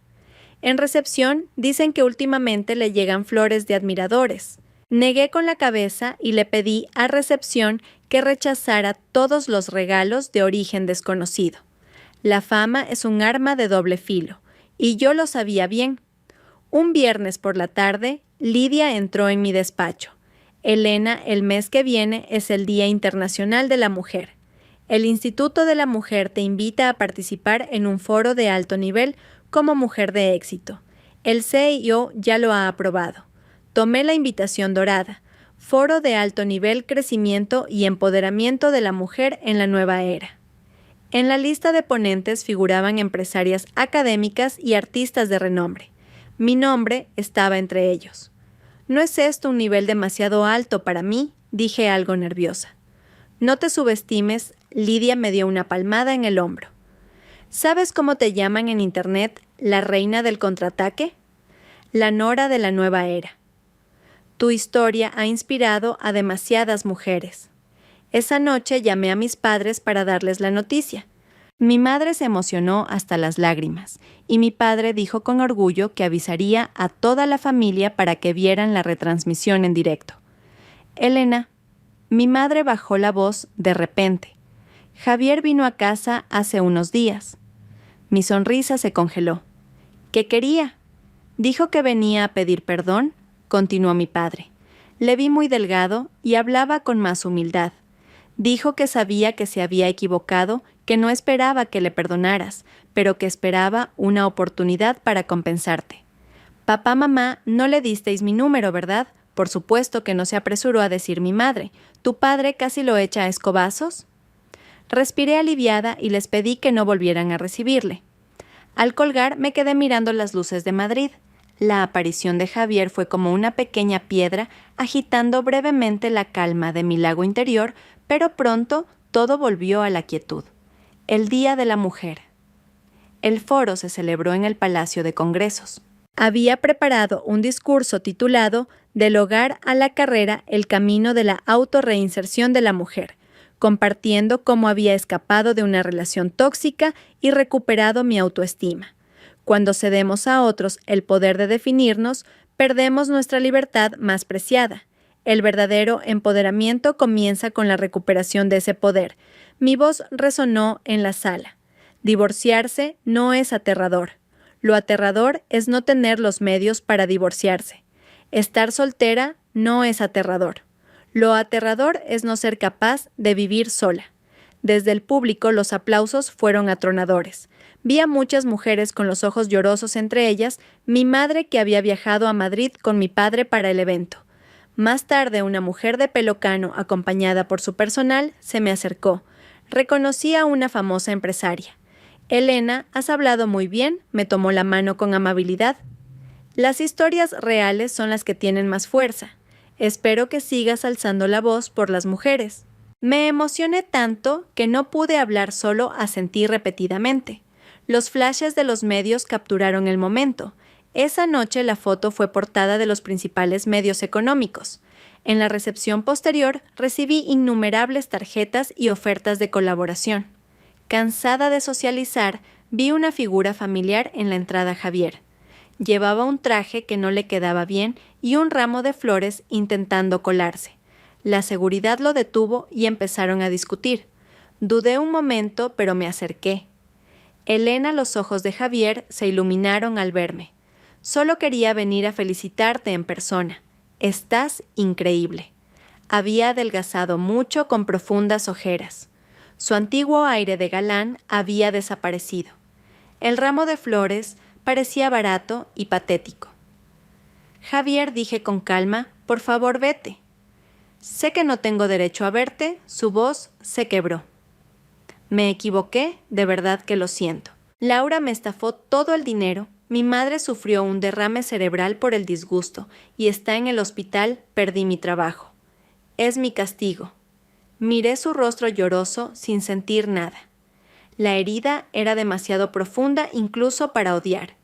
A: En recepción dicen que últimamente le llegan flores de admiradores. Negué con la cabeza y le pedí a recepción que rechazara todos los regalos de origen desconocido. La fama es un arma de doble filo, y yo lo sabía bien. Un viernes por la tarde, Lidia entró en mi despacho. Elena, el mes que viene es el Día Internacional de la Mujer. El Instituto de la Mujer te invita a participar en un foro de alto nivel como mujer de éxito. El CEO ya lo ha aprobado. Tomé la invitación dorada. Foro de alto nivel, crecimiento y empoderamiento de la mujer en la nueva era. En la lista de ponentes figuraban empresarias académicas y artistas de renombre. Mi nombre estaba entre ellos. ¿No es esto un nivel demasiado alto para mí?, dije algo nerviosa. No te subestimes, Lidia me dio una palmada en el hombro. ¿Sabes cómo te llaman en internet la reina del contraataque? La Nora de la nueva era. Tu historia ha inspirado a demasiadas mujeres. Esa noche llamé a mis padres para darles la noticia. Mi madre se emocionó hasta las lágrimas, y mi padre dijo con orgullo que avisaría a toda la familia para que vieran la retransmisión en directo. Elena, mi madre bajó la voz de repente. Javier vino a casa hace unos días. Mi sonrisa se congeló. ¿Qué quería? Dijo que venía a pedir perdón, continuó mi padre. Le vi muy delgado y hablaba con más humildad. Dijo que sabía que se había equivocado, que no esperaba que le perdonaras, pero que esperaba una oportunidad para compensarte. Papá, mamá, no le disteis mi número, ¿verdad? Por supuesto que no se apresuró a decir mi madre. ¿Tu padre casi lo echa a escobazos? Respiré aliviada y les pedí que no volvieran a recibirle. Al colgar me quedé mirando las luces de Madrid. La aparición de Javier fue como una pequeña piedra agitando brevemente la calma de mi lago interior, pero pronto todo volvió a la quietud. El Día de la Mujer. El foro se celebró en el Palacio de Congresos. Había preparado un discurso titulado Del hogar a la carrera, el camino de la autorreinserción de la mujer, compartiendo cómo había escapado de una relación tóxica y recuperado mi autoestima. Cuando cedemos a otros el poder de definirnos, perdemos nuestra libertad más preciada. El verdadero empoderamiento comienza con la recuperación de ese poder. Mi voz resonó en la sala. Divorciarse no es aterrador. Lo aterrador es no tener los medios para divorciarse. Estar soltera no es aterrador. Lo aterrador es no ser capaz de vivir sola. Desde el público los aplausos fueron atronadores. Vi a muchas mujeres con los ojos llorosos, entre ellas mi madre, que había viajado a Madrid con mi padre para el evento. Más tarde una mujer de pelo cano, acompañada por su personal, se me acercó. Reconocí a una famosa empresaria. Elena, has hablado muy bien, me tomó la mano con amabilidad. Las historias reales son las que tienen más fuerza. Espero que sigas alzando la voz por las mujeres. Me emocioné tanto que no pude hablar, solo asentí repetidamente. Los flashes de los medios capturaron el momento. Esa noche la foto fue portada de los principales medios económicos. En la recepción posterior recibí innumerables tarjetas y ofertas de colaboración. Cansada de socializar, vi una figura familiar en la entrada Javier. Llevaba un traje que no le quedaba bien y un ramo de flores intentando colarse. La seguridad lo detuvo y empezaron a discutir. Dudé un momento, pero me acerqué. Elena, los ojos de Javier se iluminaron al verme. Solo quería venir a felicitarte en persona. Estás increíble. Había adelgazado mucho con profundas ojeras. Su antiguo aire de galán había desaparecido. El ramo de flores parecía barato y patético. Javier, dije con calma, por favor vete. Sé que no tengo derecho a verte, su voz se quebró. Me equivoqué, de verdad que lo siento. Laura me estafó todo el dinero, mi madre sufrió un derrame cerebral por el disgusto y está en el hospital, perdí mi trabajo. Es mi castigo. Miré su rostro lloroso sin sentir nada. La herida era demasiado profunda incluso para odiar.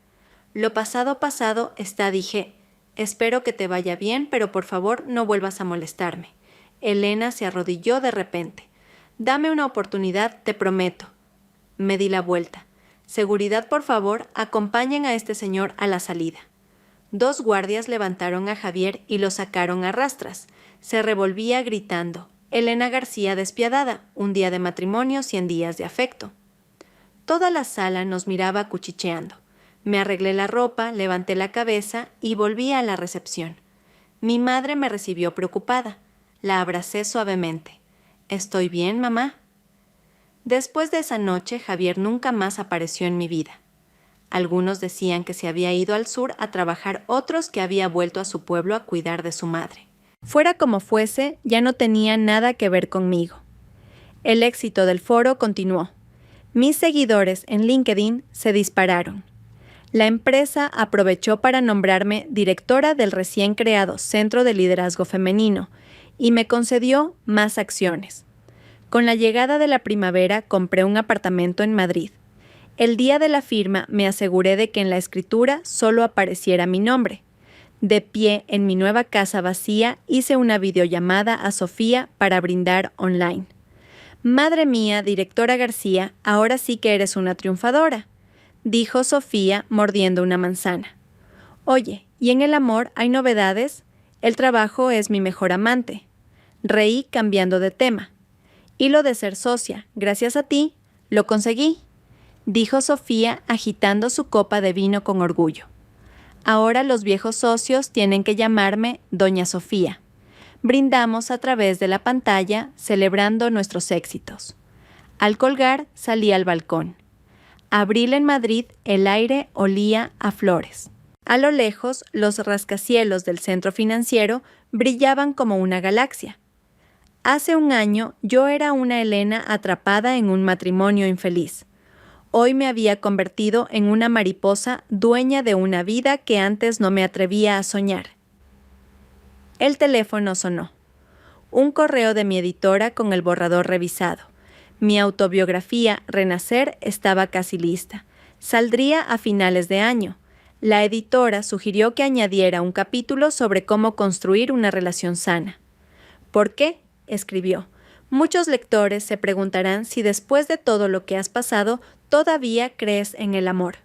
A: Lo pasado pasado está, dije. Espero que te vaya bien, pero por favor no vuelvas a molestarme. Elena se arrodilló de repente. Dame una oportunidad, te prometo. Me di la vuelta. Seguridad, por favor, acompañen a este señor a la salida. 2 guardias levantaron a Javier y lo sacaron a rastras. Se revolvía gritando. Elena García despiadada, un día de matrimonio, 100 días de afecto. Toda la sala nos miraba cuchicheando. Me arreglé la ropa, levanté la cabeza y volví a la recepción. Mi madre me recibió preocupada. La abracé suavemente. ¿Estoy bien, mamá? Después de esa noche, Javier nunca más apareció en mi vida. Algunos decían que se había ido al sur a trabajar, otros que había vuelto a su pueblo a cuidar de su madre. Fuera como fuese, ya no tenía nada que ver conmigo. El éxito del foro continuó. Mis seguidores en LinkedIn se dispararon. La empresa aprovechó para nombrarme directora del recién creado Centro de Liderazgo Femenino y me concedió más acciones. Con la llegada de la primavera compré un apartamento en Madrid. El día de la firma me aseguré de que en la escritura solo apareciera mi nombre. De pie en mi nueva casa vacía hice una videollamada a Sofía para brindar online. Madre mía, directora García, ahora sí que eres una triunfadora, dijo Sofía mordiendo una manzana. Oye, ¿y en el amor hay novedades? El trabajo es mi mejor amante. Reí cambiando de tema. Y lo de ser socia, gracias a ti, lo conseguí, dijo Sofía agitando su copa de vino con orgullo. Ahora los viejos socios tienen que llamarme Doña Sofía. Brindamos a través de la pantalla celebrando nuestros éxitos. Al colgar salí al balcón. Abril en Madrid el aire olía a flores. A lo lejos los rascacielos del centro financiero brillaban como una galaxia. Hace un año yo era una Elena atrapada en un matrimonio infeliz. Hoy me había convertido en una mariposa dueña de una vida que antes no me atrevía a soñar. El teléfono sonó. Un correo de mi editora con el borrador revisado. Mi autobiografía, Renacer, estaba casi lista. Saldría a finales de año. La editora sugirió que añadiera un capítulo sobre cómo construir una relación sana. ¿Por qué?, escribió. Muchos lectores se preguntarán si después de todo lo que has pasado todavía crees en el amor.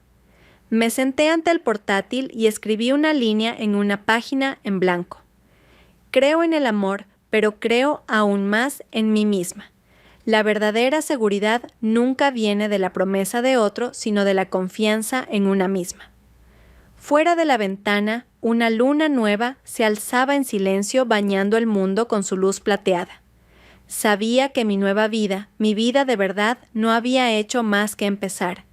A: Me senté ante el portátil y escribí una línea en una página en blanco. Creo en el amor, pero creo aún más en mí misma. La verdadera seguridad nunca viene de la promesa de otro, sino de la confianza en una misma. Fuera de la ventana, una luna nueva se alzaba en silencio bañando el mundo con su luz plateada. Sabía que mi nueva vida, mi vida de verdad, no había hecho más que empezar.